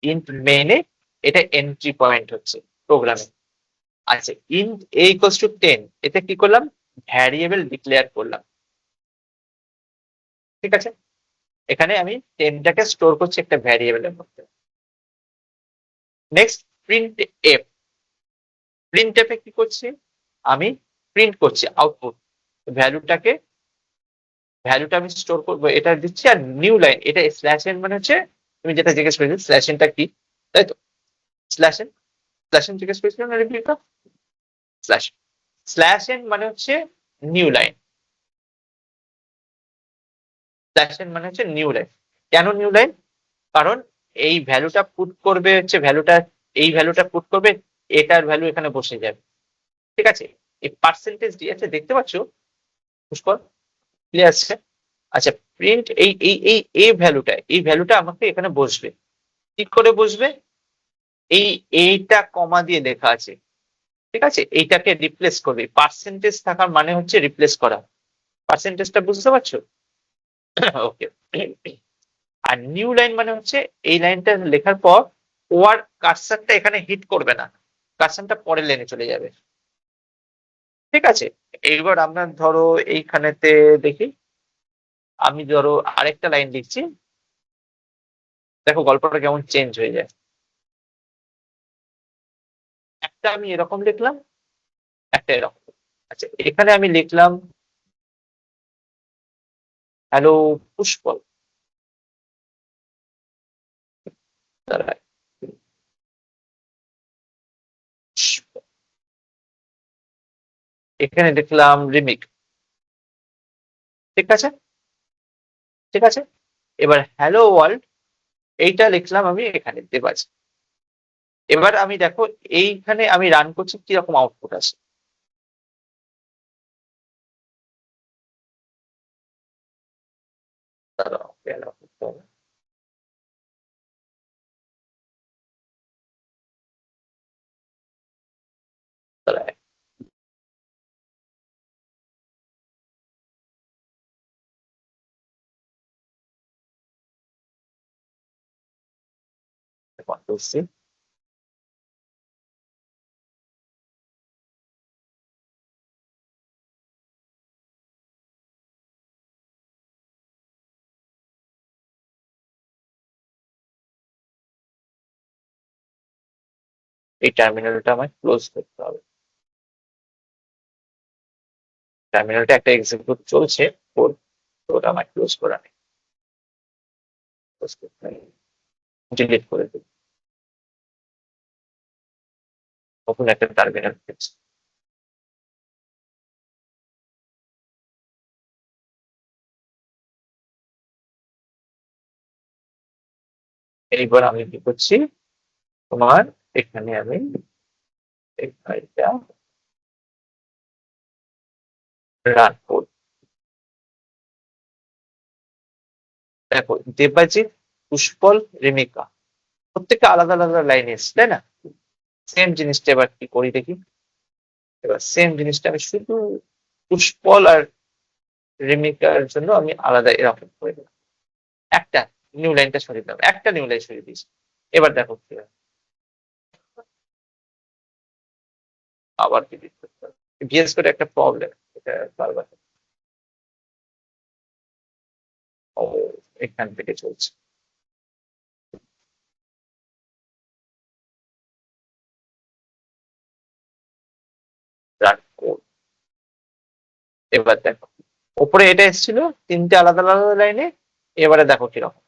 Speaker 1: ইন্ট মেইনে, এটা এন্ট্রি পয়েন্ট হচ্ছে প্রোগ্রামে। আচ্ছা, ইন্ট a ইকুয়ালস টু 10, এতে কি করলাম, ভ্যারিয়েবল ডিক্লেয়ার করলাম। ঠিক আছে, এখানে আমি 10টাকে স্টোর করছি একটা ভ্যারিয়েবলের মধ্যে। Next, print F. প্রিন্ট এফে কি করছি, আমি প্রিন্ট করছি আউটপুট ভ্যালুটাকে, ভ্যালুটা আমি স্টোর করবো, এটা দিচ্ছি। আর নিউ লাইন, এটা স্ল্যাশ এন মানে হচ্ছে, তুমি যেটা জিজ্ঞেস করেছো স্ল্যাশ এনটা কি, তাই তো? স্ল্যাশ এন, স্ল্যাশ এন জিজ্ঞেস করেছিল না রিপিটটা, স্ল্যাশ, স্ল্যাশ এন মানে হচ্ছে নিউ লাইন, স্ল্যাশ এন মানে হচ্ছে নিউ লাইন। কেন নিউ লাইন? কারণ এই ভ্যালুটা পুট করবে হচ্ছে ভ্যালুটা, এই ভ্যালুটা পুট করবে, এটার ভ্যালু এখানে বসে যাবে। ঠিক আছে, এই পার্সেন্টেজ দিয়েছে দেখতে পাচ্ছ পুষ্কর, ক্লিয়ার আসছে? আচ্ছা, প্রিন্ট এই ভ্যালুটা আমাকে এখানে বসবে। কি করে বসবে, এইটা কমা দিয়ে লেখা আছে। ঠিক আছে, এইটাকে রিপ্লেস করবে, পার্সেন্টেজ থাকার মানে হচ্ছে রিপ্লেস করা। পার্সেন্টেজটা বুঝতে পারছো? ওকে। আর নিউ লাইন মানে হচ্ছে এই লাইনটা লেখার পর ও আর কার্সারটা এখানে হিট করবে না, কার্সারটা পরের লাইনে চলে যাবে। ঠিক আছে, এইবার আমরা ধরো এইখানেতে দেখি, আমি ধরো আরেকটা লাইন লিখছি, দেখো গল্পটা কেমন চেঞ্জ হয়ে যায়। একটা আমি এরকম লিখলাম, একটা এরকম। আচ্ছা, এখানে আমি লিখলাম হ্যালো পুষ্পল, দাঁড়ায়, পুষ্পল। এখানে লিখলাম রিমিক। ঠিক আছে, ঠিক আছে, এবার হ্যালো ওয়ার্ল্ড, এইটা লিখলাম আমি এখানে দেবাজ। এবার আমি দেখো এইখানে আমি রান করছি, কিরকম আউটপুট আছে। দাঁড়াও, দাঁড়াও, কন্ট্রোল সি। এই টার্মিনালটা আমায় ক্লোজ করতে হবে। টার্মিনালটা একটা এক্সিকিউট চলছে কোড, তো ওটা আমায় ক্লোজ করা নেই, ক্লোজ করতে নেই, ডিলিট করে দিই, নতুন একটা টার্মিনাল। এইবার আমি কি করছি, তোমার এখানে আমি এই ফাইলটা রান করব। দেখো দেবাজিৎ, পুষ্পল, রেমিকা প্রত্যেকটা আলাদা আলাদা লাইন এসছে, তাই না? সেম জিনিসটা এবার কি করি দেখি। এবার সেম জিনিসটা আমি শুধু পুষ্পল আর রেমিকার জন্য আমি আলাদা এরকম করে দিলাম। একটা নিউ লাইনটা সরিয়ে দিলাম, একটা নিউ লাইন সরিয়ে দিয়েছি। এবার দেখো কি হয়। আবার কি দিতে হবে, ভিএস করে একটা প্রবলেম, এটা বারবার ও এখান থেকে চলছে। Run code. এবার দেখো উপরে এটা এসেছিল তিনটে আলাদা আলাদা লাইনে, এবারে দেখো কিরকম।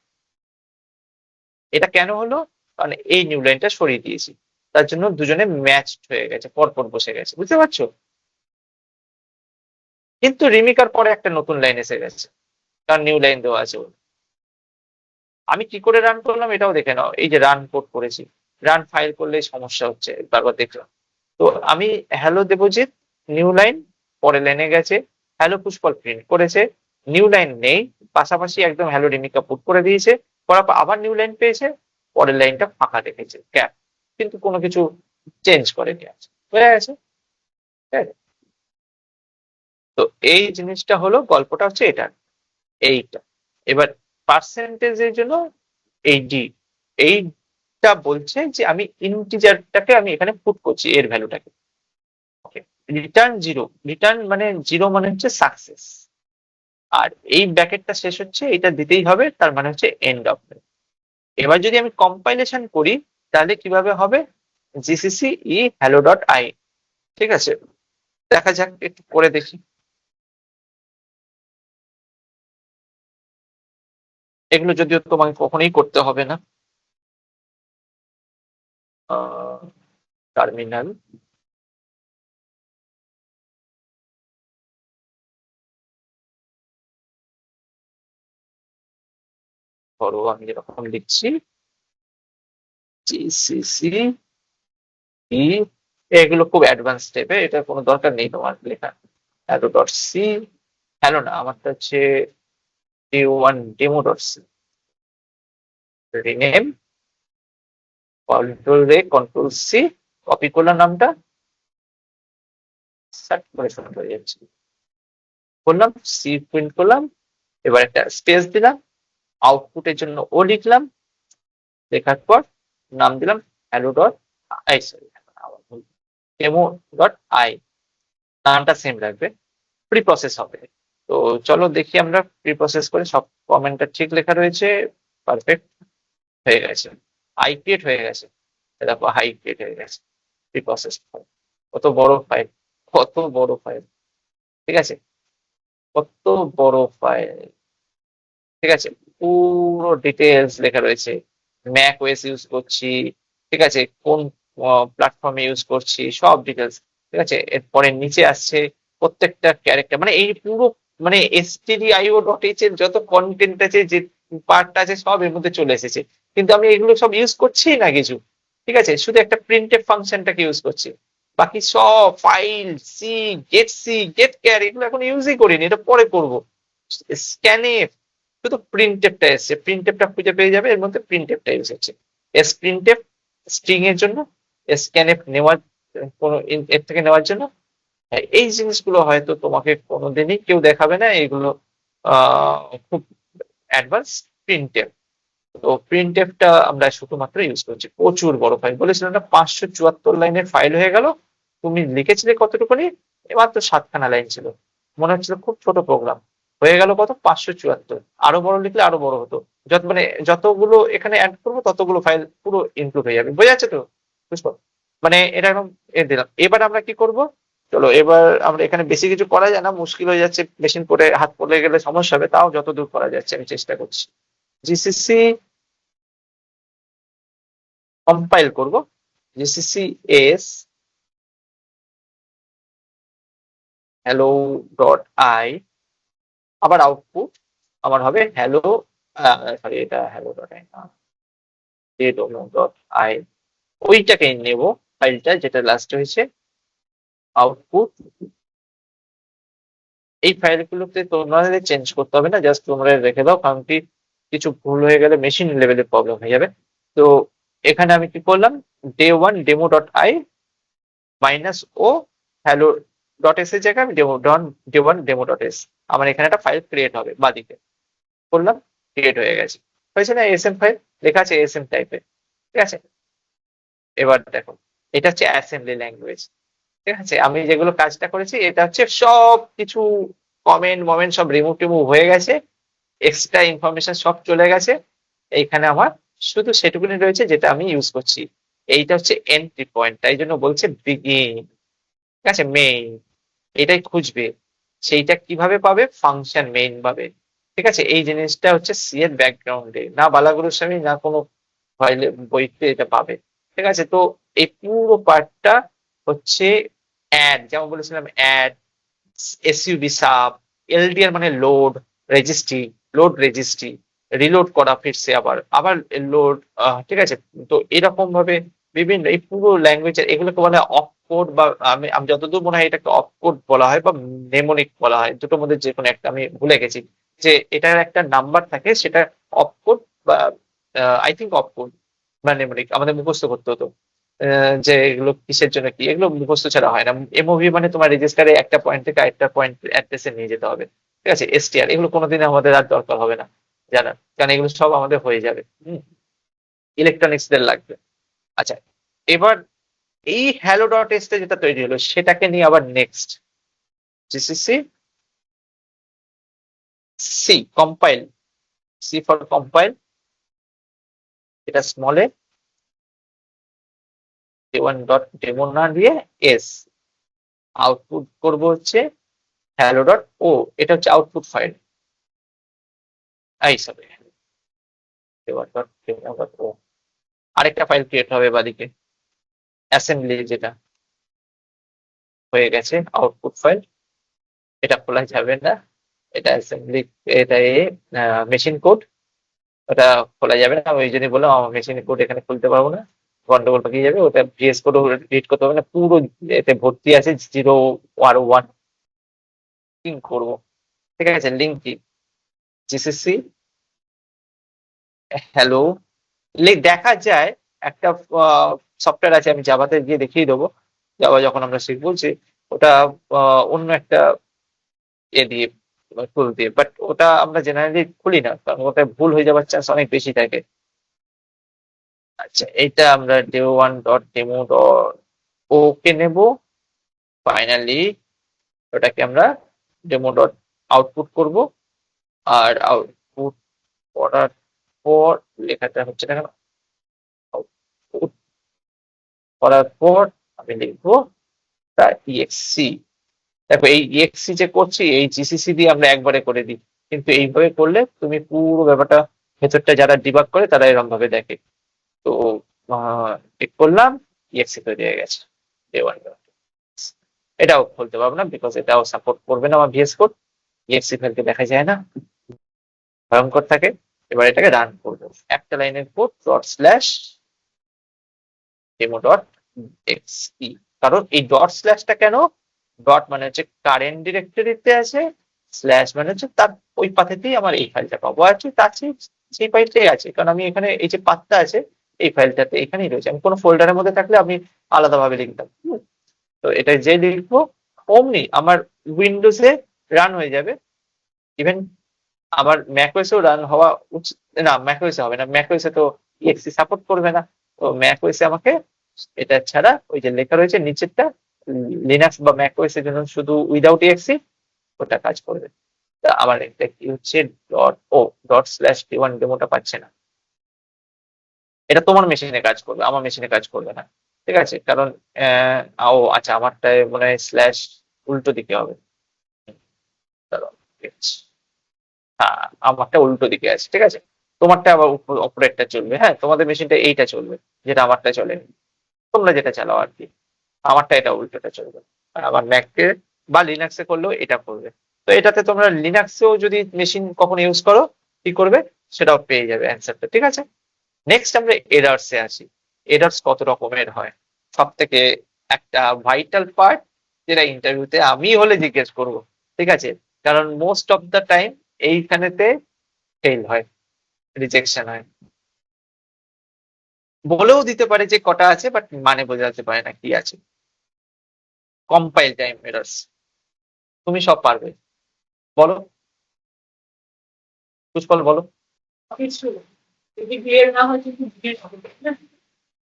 Speaker 1: এটা কেন হলো, কারণ এই নিউ লাইনটা সরিয়ে দিয়েছি, তার জন্য দুজনে ম্যাচড হয়ে গেছে, পরপর বসে গেছে, বুঝতে পারছো? কিন্তু রিমিকার পরে একটা নতুন লাইন এসে গেছে, তার নিউ লাইন দেওয়া আছে বলে। আমি কি করে রান করলাম এটাও দেখে নাও, এই যে রান কোড করেছি, রান ফাইল করলে সমস্যা হচ্ছে, তারপর দেখলাম। তো আমি হ্যালো দেবজিৎ নিউ লাইন, পরের লাইনে গেছে হ্যালো পুষ্পল প্রিন্ট করেছে, নিউ লাইন নেই, পাশাপাশি একদম হ্যালো রিমিকা পুট করে দিয়েছে, করার পর আবার নিউ লাইন পেয়েছে, পরের লাইনটা ফাঁকা রেখেছে গ্যাপ, কিন্তু কোনো কিছু চেঞ্জ করেনি, আছে হয়ে গেছে। ঠিক আছে? তো এই জিনিসটা হলো, গল্পটা হচ্ছে এটা, এইটা। এবার পার্সেন্টেজের জন্য এই ডি, এইটা বলছে যে আমি ইন্টিজারটাকে আমি এখানে পুট করছি, এর ভ্যালুটাকে। ওকে, রিটার্ন জিরো, রিটার্ন মানে জিরো মানে হচ্ছে সাকসেস, আর এই ব্র্যাকেটটা শেষ হচ্ছে, এটা দিতেই হবে, তার মানে হচ্ছে এন্ড অফ। এবার যদি আমি কম্পাইলেশন করি তাহলে কিভাবে হবে, GCC E hello dot I. ঠিক আছে, দেখা যাক, একটু করে দেখি। এগুলো যদিও তোমাকে কখনোই করতে হবে না। টার্মিনাল, ধরো আমি যেরকম লিখছি জিসিসি ই, এগুলো খুব অ্যাডভান্স স্টেপে, এটা কোনো দরকার নেই তোমার লেখা। হ্যালো ডট সি, হ্যালো না, আমারটা হচ্ছে D one demo dot C, rename, control রে কন্ট্রোল সি, কপি করলাম নামটা, সার্চ করে শুরু হয়ে যাচ্ছে, করলাম সি প্রিন্ট করলাম, এবার একটা স্পেস দিলাম, আউটপুটের জন্য ও লিখলাম, লেখার পর নাম দিলাম hello dot I, sorry demo dot I, নামটা সেম রাখবে, প্রি প্রসেস হবে। তো চলো দেখি আমরা প্রি প্রসেস করে, সব কমেন্টটা ঠিক লেখা রয়েছে, পারফেক্ট হয়ে গেছে, আই ক্রিয়েট হয়ে গেছে, দেখো হাই ক্রিয়েট হয়ে গেছে, প্রি প্রসেস ফাইল। কত বড় ফাইল, কত বড় ফাইল, ঠিক আছে, কত বড় ফাইল। ঠিক আছে, পুরো ডিটেলস লেখা রয়েছে, ম্যাক ওএস ইউজ করছি, ঠিক আছে, কোন প্ল্যাটফর্মে ইউজ করছি, সব ডিটেলস। ঠিক আছে, এরপরে নিচে আসছে প্রত্যেকটা ক্যারেক্টার, মানে এই পুরো মানে stdio.h এর যত কন্টেন্ট আছে, যে পার্ট আছে, সব এর মধ্যে চলে এসেছে, কিন্তু আমি এগুলো সব ইউজ করছি না কিছু। ঠিক আছে, শুধু একটা প্রিন্টএফ ফাংশনটাকে ইউজ করছি, বাকি সব ফাইল সি গেট ক্যার এগুলো এখন ইউজই করিনি, এটা পরে করবো। স্ক্যানএফ, শুধু প্রিন্টএফটা এসছে, প্রিন্টএফটা খুঁজে পেয়ে যাবে, এর মধ্যে প্রিন্টএফটা ইউজ হচ্ছে, এস প্রিন্টএফ স্ট্রিং এর জন্য, স্ক্যানএফ নেওয়ার কোনো এর থেকে নেওয়ার জন্য। হ্যাঁ, এই জিনিসগুলো হয়তো তোমাকে কোনোদিনই কেউ দেখাবে না, এগুলো খুব অ্যাডভান্স প্রিন্টএফ। তো প্রিন্টএফটা আমরা শুধুমাত্র ইউজ করছি, প্রচুর বড় ফাইল, বলেছিলাম না 574 লাইনের ফাইল হয়ে গেল, তুমি লিখেছিলে কতটুকুনি, মাত্র 7খানা লাইন ছিল, মনে হচ্ছিল খুব ছোট প্রোগ্রাম, হয়ে গেল কত 574, আরো বড় লিখলে আরো বড় হতো, যত মানে যতগুলো এখানে অ্যাড করবো ততগুলো ফাইল পুরো ইনক্লুড হয়ে যাবে, বোঝা যাচ্ছে তো? বুঝছো, মানে এটা একদম এ দিলাম। এবার আমরা কি করব, চলো এবার আমরা এখানে বেশি কিছু করা যায় না, মুশকিল হয়ে যাচ্ছে, মেশিন পড়ে হাত পড়ে গেলে সমস্যা হবে, তাও যতদূর করা যাচ্ছে আমি চেষ্টা করছি। জিসিসি কম্পাইল করব, GCC S hello dot I, আবার আউটপুট আমার হবে হ্যালো, সরি এটা হ্যালো ডট আই না, demo.i ওইটাকে নেব, ফাইলটা যেটা লাস্ট হয়েছে আউটপুট। এই ফাইলগুলোতে তোমাদের চেঞ্জ করতে হবে না, জাস্ট তোমরা রেখে দাও, কারণ কি কিছু ভুল হয়ে গেলে মেশিন লেভেলে প্রবলেম হয়ে যাবে। তো এখানে আমি কি করলাম, day1 demo.i মাইনাস ও হ্যালো ডট এস এর জায়গায় আমি day1 demo.s আমার এখানে একটা ফাইল ক্রিয়েট হবে বাদিকে, করলাম, ক্রিয়েট হয়ে গেছে, হয়েছে না এসএম ফাইল, লেখা আছে এসএম টাইপের, ঠিক আছে। এবার দেখো, এটা হচ্ছে অ্যাসেম্বলি ল্যাঙ্গুয়েজ, ঠিক আছে। আমি যেগুলো কাজটা করেছি এটা হচ্ছে সব কিছু কমেন্ট সব রিমুভ হয়ে গেছে, এক্সট্রা ইনফরমেশন সব চলে গেছে, এইখানে আমার শুধু সেটুকুনি রয়েছে যেটা আমি ইউজ করছি। এইটা হচ্ছে এন্ট্রি পয়েন্ট, তাই জন্য বলছে বিগিন, ঠিক আছে, মেইন এটাই খুঁজবে, সেইটা কিভাবে পাবে, ফাংশন মেইন পাবে, ঠিক আছে। এই জিনিসটা হচ্ছে সি এর ব্যাকগ্রাউন্ডে, না বালাগুরুর স্বামী না কোনো ফাইলে বইতে এটা পাবে, ঠিক আছে। তো এই পুরো পার্টটা হচ্ছে অ্যাড, যেমন বলেছিলাম অ্যাড, এসইউবি সাব, এলডিআর মানে লোড রেজিস্ট্রি, রিলোড করা ফিরছে আবার আবার লোড, ঠিক আছে। তো এরকম ভাবে বিভিন্ন এই পুরো ল্যাঙ্গুয়েজের এগুলোকে বলা হয় অপকোড, বা আমি যতদূর মনে হয় এটাকে অপকোড বলা হয় বা নেমোনিক বলা হয়, দুটোর মধ্যে যে কোনো একটা, আমি ভুলে গেছি যে এটার একটা নাম্বার থাকে, সেটা অপকোড বা আই থিঙ্ক অপকোড বা নেমোনিক, আমাদের মুখস্থ করতে হতো। যে এগুলো কিসের জন্য কি, এগুলো মুখস্থ ছাড়া হয় না। এমওভি মানে তোমার রেজিস্টারে একটা পয়েন্ট থেকে আরেকটা পয়েন্ট অ্যাড্রেসে নিয়ে যেতে হবে, ঠিক আছে। এসটিআর এগুলো কোনোদিন আমাদের আর দরকার হবে না জানার, কারণ এগুলো সব আমাদের হয়ে যাবে, ইলেকট্রনিক্স দের লাগবে। আচ্ছা, এবার এই হ্যালো ডট এস যেটা তৈরি হলো সেটাকে নিয়ে আবার next GCC C compile, C for compile, এটা স্মলে ওয়ান ডট ডেমো না দিয়ে এস, আউটপুট করবো হচ্ছে হ্যালো ডট ও, এটা হচ্ছে আউটপুট ফাইল, এই সরি ও, আরেকটা ফাইল ক্রিয়েট হবে বাদিকে, অ্যাসেম্বলি যেটা হয়ে গেছে আউটপুট ফাইল, এটা খোলা যাবে না, এটা অ্যাসেম্বলি, এটা মেশিন কোড, ওটা খোলা যাবে না, ওই জন্যই বললাম আমার মেশিন কোড এখানে খুলতে পারবো না, গন্ডগোল পাকিয়ে যাবে, ওটা ভিএস কোড রিড করতে হবে না, পুরো এতে ভর্তি আছে 0 আর 1 লিঙ্ক করবো, ঠিক আছে। লিঙ্ক কি, জিসিসি হ্যালো, দেখা যায় একটা সফটওয়্যার আছে, আমি জাভাতে গিয়ে দেখিয়ে দেবো, জাভা যখন আমরা শিখবো যে ওটা অন্য একটা এ দিয়ে টুল দিয়ে, বাট ওটা আমরা জেনারেলি খুলি না, কারণ ওটা ভুল হয়ে যাওয়ার চান্স অনেক বেশি থাকে। আচ্ছা, এটা আমরা ডেমো1 ডট ডেমো ডট ও কে নেব, ফাইনালি ওটাকে আমরা ডেমো ডট আউটপুট করব, আর আউটপুট করার পর লেখাটা হচ্ছে না কেন, আউটপুট করার পর আমি লিখবো তা ইএক্সি। দেখো এই ইএক্সি যে করছি এই জিসিসি দিয়ে আমরা একবারে করে দিই, কিন্তু এইভাবে করলে তুমি পুরো ব্যাপারটা ভেতরটা যারা ডিবাগ করে তারা এরকম ভাবে দেখে। তো ঠিক করলাম, ইএক্সি তৈরি হয়ে গেছে, A1 এটাও খুলতে পারবো না, বিকজ এটাও সাপোর্ট করবে না আমার ভিএস কোড, ইএক্সি ফাইলকে দেখা যায় না, ভয়ঙ্কর থাকে। এবার এটাকে রান করবো, একটা লাইনের code dot slash demo dot exe, কারণ এই ডট স্ল্যাশটা কেন, ডট মানে হচ্ছে কারেন্ট ডিরেক্টরিতে আছে, স্ল্যাশ মানে হচ্ছে তার ওই পাথেতেই আমার এই ফাইলটা পাবো, আর কি তার সেই ফাইলটাই আছে, কারণ আমি এখানে এই যে পাথটা আছে এই ফাইলটাতে এখানেই রয়েছে, আমি কোনো ফোল্ডারের মধ্যে থাকলে আমি আলাদাভাবে লিখতাম। তো এটা যে লিখবো অমনি আমার উইন্ডোজে রান হয়ে যাবে, ইভেন আমার ম্যাকওএসেও রান হওয়া উচিত, না ম্যাকওএসে হবে না, ম্যাকওএসে তো ইএক্সি সাপোর্ট করবে না, তো ম্যাকওএসে আমাকে এটা ছাড়া ওই যে লেখা রয়েছে নিচেরটা, লিনাক্স বা ম্যাকওএস এর জন্য শুধু উইদাউট ইএক্সি ওটা কাজ করবে। তা আমার এটা কি হচ্ছে ডট স্ল্যাশ ডি1 ডেমোটা পাচ্ছে না, এটা তোমার মেশিনে কাজ করবে, আমার মেশিনে কাজ করবে না, ঠিক আছে। কারণ ও আচ্ছা, আমারটায় মনে হয় স্ল্যাশ উল্টো দিকে হবে, দাঁড়াও, ঠিক আছে। হ্যাঁ, আমারটা উল্টো দিকে আছে, ঠিক আছে। তোমারটা আবার অপরেটটা চলবে, হ্যাঁ তোমাদের মেশিনটা এইটা চলবে যেটা আমারটা চলেনি, তোমরা যেটা চালাও আর কি, আমারটা এটা উল্টোটা চলবে। আর আমার ম্যাকে বা লিনাক্সে করলেও এটা করবে। তো এটাতে তোমরা লিনাক্সেও যদি মেশিন কখনো ইউজ করো কি করবে সেটাও পেয়ে যাবে অ্যান্সারটা, ঠিক আছে। নেক্সট আমরা এরার্সে আসি। এরার্স কত রকমের হয়, সব থেকে একটা ভাইটাল পার্ট যেটা ইন্টারভিউতে আমি হলে জিজ্ঞেস করব, ঠিক আছে, কারণ মোস্ট অফ দ্য টাইম এইখানেতে ফেল হয়, রিজেকশন হয়। বলেও দিতে পারে যে কটা আছে, বাট মানে বোঝাতে পারে না কি আছে। কম্পাইল টাইম এরার্স, তুমি সব পারবে, বলো পুষ্পল বলো।
Speaker 4: কিছু যদি বিয়ের না হয় কিন্তু বিয়ের হবে না।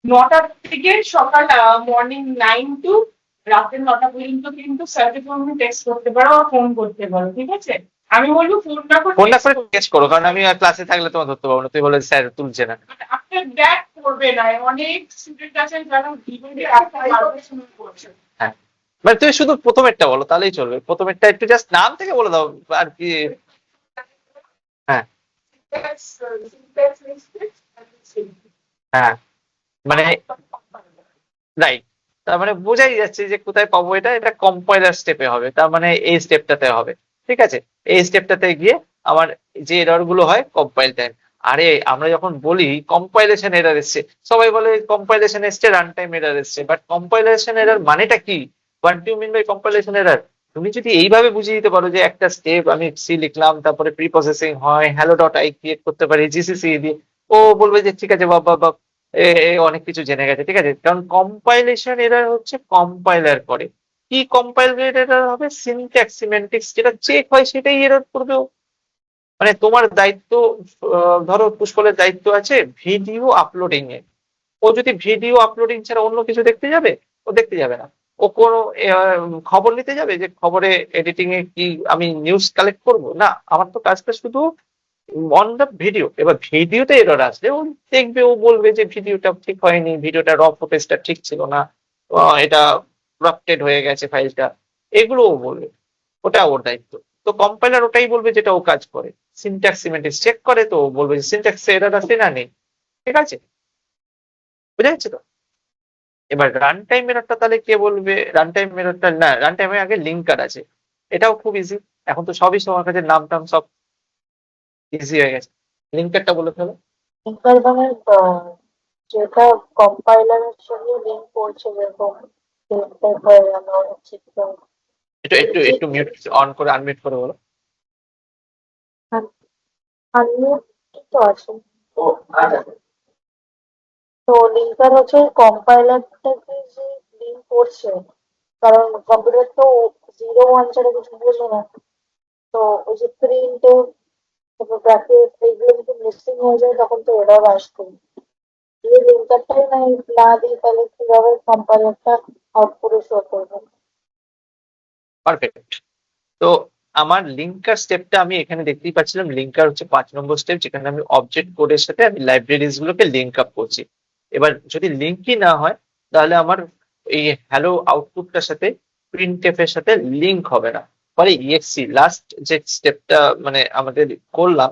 Speaker 4: 9টা থেকে সকাল মর্নিং 9 টু রাতের 9টা পর্যন্ত কিন্তু স্যারকে তুমি টেক্সট করতে পারো বা ফোন করতে পারো, ঠিক আছে? আমি বলবো ফোন না করে
Speaker 1: ফোন না করে টেস্ট করো, কারণ আমি ক্লাসে থাকলে তোমার ধরতে পারবো না, তুই বলে স্যার তুলছে না।
Speaker 4: আপনার ব্যাক করবে না, অনেক স্টুডেন্ট আছে যারা ইভেন্টে পারফরমেন্স করছে।
Speaker 1: হ্যাঁ, মানে তুমি শুধু প্রথমেরটা বলো তাহলেই চলবে, প্রথমেরটা একটু জাস্ট নাম থেকে বলে দাও আর কি। হ্যাঁ হ্যাঁ, মানে রাইট, তার মানে বোঝাই যাচ্ছে যে কোথায় পাবো, এটা এটা কম্পাইলার স্টেপে হবে, তার মানে এই স্টেপটাতে হবে, ঠিক আছে। এই স্টেপটাতে গিয়ে আমার যে এরর গুলো হয় কম্পাইল টাইম। আরে আমরা যখন বলি কম্পাইলেশন এরর এসছে, সবাই বলে কম্পাইলেশন এসছে, রান টাইম এরর এসছে, বাট কম্পাইলেশন এরর মানেটা কি? What do mean by compilation error? তুমি যদি এইভাবে বুঝিয়ে দিতে পারো যে একটা স্টেপ আমি সি লিখলাম, তারপরে প্রি প্রসেসিং হয়, হ্যালো ডট আই ক্রিয়েট করতে পারি জিসিসি দিয়ে, ও বলবে যে ঠিক আছে বাবা অনেক কিছু জেনে গেছে, ঠিক আছে। কারণ কম্পাইলেশন এরর হচ্ছে কম্পাইলার করে, কি কম্পাইলার এরর হবে, সিনট্যাক্স সিমেন্টিক্স যেটা চেক হয় সেটাই এরর করবে ও। মানে তোমার দায়িত্ব, ধরো পুষ্পলের দায়িত্ব আছে ভিডিও আপলোডিং এ, ও যদি ভিডিও আপলোডিং ছাড়া অন্য কিছু দেখতে যাবে, ও দেখতে যাবে না। ও কোনো খবর নিতে যাবে যে খবরে এডিটিং এ কি আমি নিউজ কালেক্ট করব, না, আমার তো কাজটা শুধু অন দ্য ভিডিও। এবার ভিডিওতে এরর আসলে ও দেখবে, ও বলবে যে ভিডিওটা ঠিক হয়নি, ভিডিওটা র ফুটেজটা ঠিক ছিল না, এটা করাপ্টেড হয়ে গেছে ফাইলটা, এগুলো ও বলবে, ওটা ওর দায়িত্ব। তো কম্পাইলার ওটাই বলবে যেটা ও কাজ করে, সিনট্যাক্স সিমেন্টিক্স চেক করে, তো ও বলবে যে সিনট্যাক্স এরর আছে না নেই, ঠিক আছে, বুঝা যাচ্ছে তো। এবার রান টাইম এররটা তাহলে কে বলবে? রান টাইম এররটা না, রান টাইমে আগে লিঙ্কার আছে, এটাও খুব ইজি, এখন তো সবই সবার কাছে নাম টাম সব ইজি হয়ে গেছে। লিঙ্কারটা বলে ফেলো।
Speaker 3: লিঙ্কার মানে যেটা কম্পাইলারের সঙ্গে লিঙ্ক করছে, যেরকম লিঙ্ক হয়ে গেল চিত্র,
Speaker 1: একটু একটু একটু মিউট অন করে আনমিউট করে বলো।
Speaker 3: আনমিউট তো আছে। তো লিঙ্কার হচ্ছে কম্পাইলারটাকে যে লিঙ্ক করছে, কারণ কম্পিউটার তো 0 1 ছাড়া কিছু বোঝে না। তো ওই যে প্রিন্ট তারপর ব্র্যাকেট এইগুলো যদি মিসিং হয়ে যায় তখন তো এরর আসবে। এই লিঙ্কারটাই না দিই তাহলে কিভাবে কোম্পানিটা আউটপুটে শো করবে?
Speaker 1: পারফেক্ট। তো আমার লিঙ্কার স্টেপটা আমি এখানে দেখতেই পাচ্ছিলাম, লিঙ্কার হচ্ছে 5 নম্বর স্টেপ, যেখানে আমি অবজেক্ট কোডের সাথে আমি লাইব্রেরিজ গুলোকে লিঙ্ক আপ করছি। এবার যদি লিঙ্কই না হয় তাহলে আমার এই হ্যালো আউটপুটটার সাথে প্রিন্টএফ এর সাথে লিঙ্ক হবে না। ফলে ইএক্সি লাস্ট যে স্টেপটা মানে আমাদের করলাম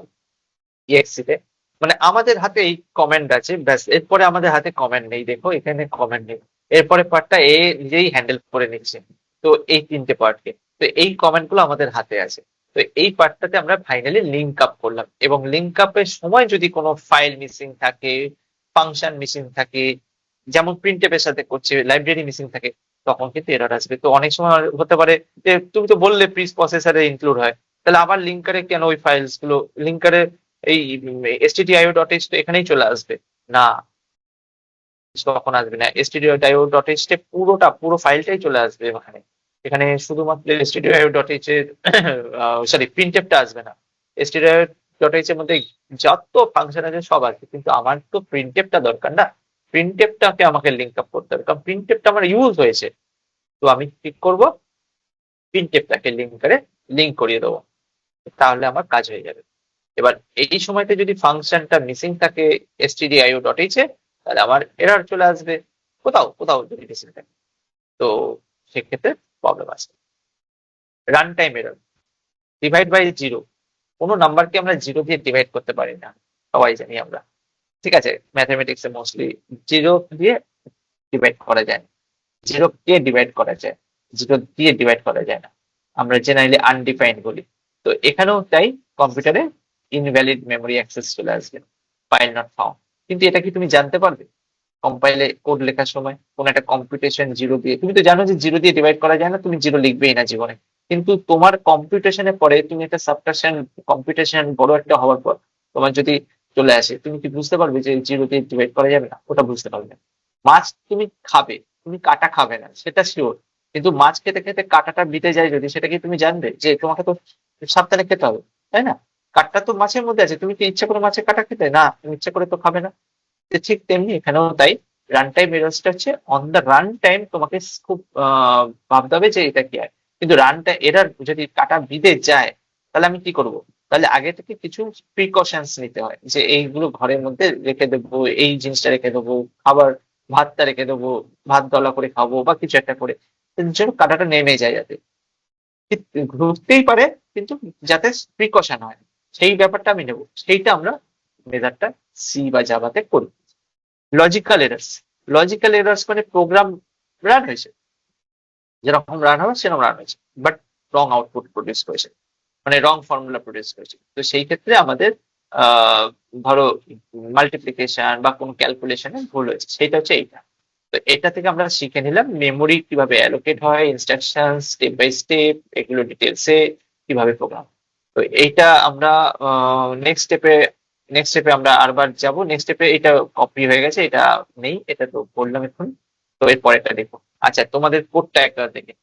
Speaker 1: ইএক্সি তে, মানে আমাদের হাতে এই কমেন্ট আছে ব্যাস, এরপরে আমাদের হাতে কমেন্ট নেই, দেখো এখানে কমেন্ট নেই, এরপরে পার্টটা এ নিজেই হ্যান্ডেল করে নিচ্ছে। তো এই 3টে পার্টকে, তো এই কমেন্ট গুলো আমাদের হাতে আছে। তো এই পার্টটাতে আমরা ফাইনালি লিঙ্ক আপ করলাম, এবং লিঙ্ক আপের সময় যদি কোনো ফাইল মিসিং থাকে, ফাংশন মিসিং থাকে, যেমন প্রিন্টএফ এর সাথে করছে, লাইব্রেরি মিসিং থাকে, তখন কিন্তু এরর আসবে। তো অনেক সময় হতে পারে যে তুমি তো বললে প্রি প্রসেসরে ইনক্লুড হয়, তাহলে আবার লিঙ্কারে কেন ওই ফাইলস গুলো, লিঙ্কারে এই stdio.h তো এখানেই চলে আসবে না, তখন আসবে না। stdio.h তে পুরো ফাইলটাই চলে আসবে এখানে, এখানে শুধুমাত্র stdio.h এর সরি প্রিন্টএফটা আসবে না। stdio.h এর মধ্যে যত ফাংশন আছে সব আছে, কিন্তু আমার তো প্রিন্টএফটা দরকার না, প্রিন্টএফটাকে আমাকে লিঙ্ক আপ করতে হবে, কারণ প্রিন্টএফটা আমার ইউজ হয়েছে। তো আমি কি করব, প্রিন্টএফটাকে লিঙ্ক করিয়ে দেবো, তাহলে আমার কাজ হয়ে যাবে। এবার এই সময়তে যদি ফাংশনটা মিসিং থাকে stdio.h এ, তাহলে আমার এরর চলে আসবে, কোথাও কোথাও যদি মিসিং থাকে, তো সেক্ষেত্রে প্রবলেম আসবে। Run time error, divide by zero, কোনো নাম্বারকে আমরা জিরো দিয়ে ডিভাইড করতে পারি না, সবাই জানি আমরা, ঠিক আছে। ম্যাথমেটিক্সে মোস্টলি জিরো দিয়ে ডিভাইড করা যায় না, জিরো দিয়ে ডিভাইড করা যায়, জিরো দিয়ে ডিভাইড করা যায় না, আমরা জেনারেলি আনডিফাইন্ড বলি। তো এখানেও তাই, কম্পিউটারে ইনভ্যালিড মেমোরি অ্যাক্সেস চলে আসবে, ফাইল নট ফাউন্ড, কিন্তু এটা কি তুমি জানতে পারবে কম্পাইলে কোড লেখার সময় কোন একটা কম্পিউটেশন জিরো দিয়ে? তুমি তো জানো যে জিরো দিয়ে ডিভাইড করা যায় না, তুমি জিরো লিখবেই না জীবনে। কিন্তু তোমার কম্পিউটেশনের পরে তুমি একটা সাবট্রাকশন কম্পিউটেশন বড় একটা হওয়ার পর তোমার যদি চলে আসে, তুমি কি বুঝতে পারবে যে জিরো দিয়ে ডিভাইড করা যাবে না? ওটা বুঝতে পারবে না। মাছ তুমি খাবে, তুমি কাটা খাবে না সেটা শিওর, কিন্তু মাছ খেতে খেতে কাঁটাটা মিটে যায় যদি, সেটা কি তুমি জানবে? যে তোমাকে তো সাবধানে খেতে হবে, তাই না? কাঁটা তো মাছের মধ্যে আছে, তুমি কি ইচ্ছা করে মাছের কাঁটা খেতে? না, তুমি ইচ্ছা করে তো খাবে না। তো ঠিক তেমনি এখানেও তাই, রান টাইম এরর্সটা হচ্ছে অন দ্য রান টাইম তোমাকে খুব ভাবতে হবে যে এটা কি হয়। কিন্তু রান টাইম এরার যদি কাটা বিঁধে যায়, তাহলে আমি কি করব? তাহলে আগে থেকে কিছু প্রিকশনস নিতে হয়, যে এইগুলো ঘরের মধ্যে রেখে দেবো, এই জিনিসটা রেখে দেবো, খাবার ভাতটা রেখে দেবো, ভাত দলা করে খাবো বা কিছু একটা করে, যেন কাটাটা নেমে যায়, যাতে ঠিক ঘুরতেই পারে কিন্তু যাতে প্রিকশন হয়, সেই ব্যাপারটা আমি নেবো। সেইটা আমরা মেজারটা সি বা জাভাতে করি। লজিক্যাল এরার্স, লজিক্যাল এরার্স মানে প্রোগ্রাম রান হয়েছে, যেরকম রান হবে সেরকম রান হয়েছে, বাট রং আউটপুট প্রডিউস করেছে, মানে রং ফর্মুলা প্রডিউস করেছে। তো সেই ক্ষেত্রে আমাদের ধরো মাল্টিপ্লিকেশন বা কোন ক্যালকুলেশনে ভুল হয়েছে, সেইটা হচ্ছে এইটা। তো এটা থেকে আমরা শিখে নিলাম মেমোরি কিভাবে অ্যালোকেট হয়, ইনস্ট্রাকশন স্টেপ বাই স্টেপ, এগুলো ডিটেলসে কিভাবে প্রোগ্রাম। তো এইটা আমরা নেক্সট স্টেপে আমরা আরবার যাব। নেক্সট স্টেপে এটা কপি হয়ে গেছে, এটা নেই, এটা তো বললাম এখন। তো এর পরেরটা দেখো। আচ্ছা, তোমাদের কোডটা একটা দেখে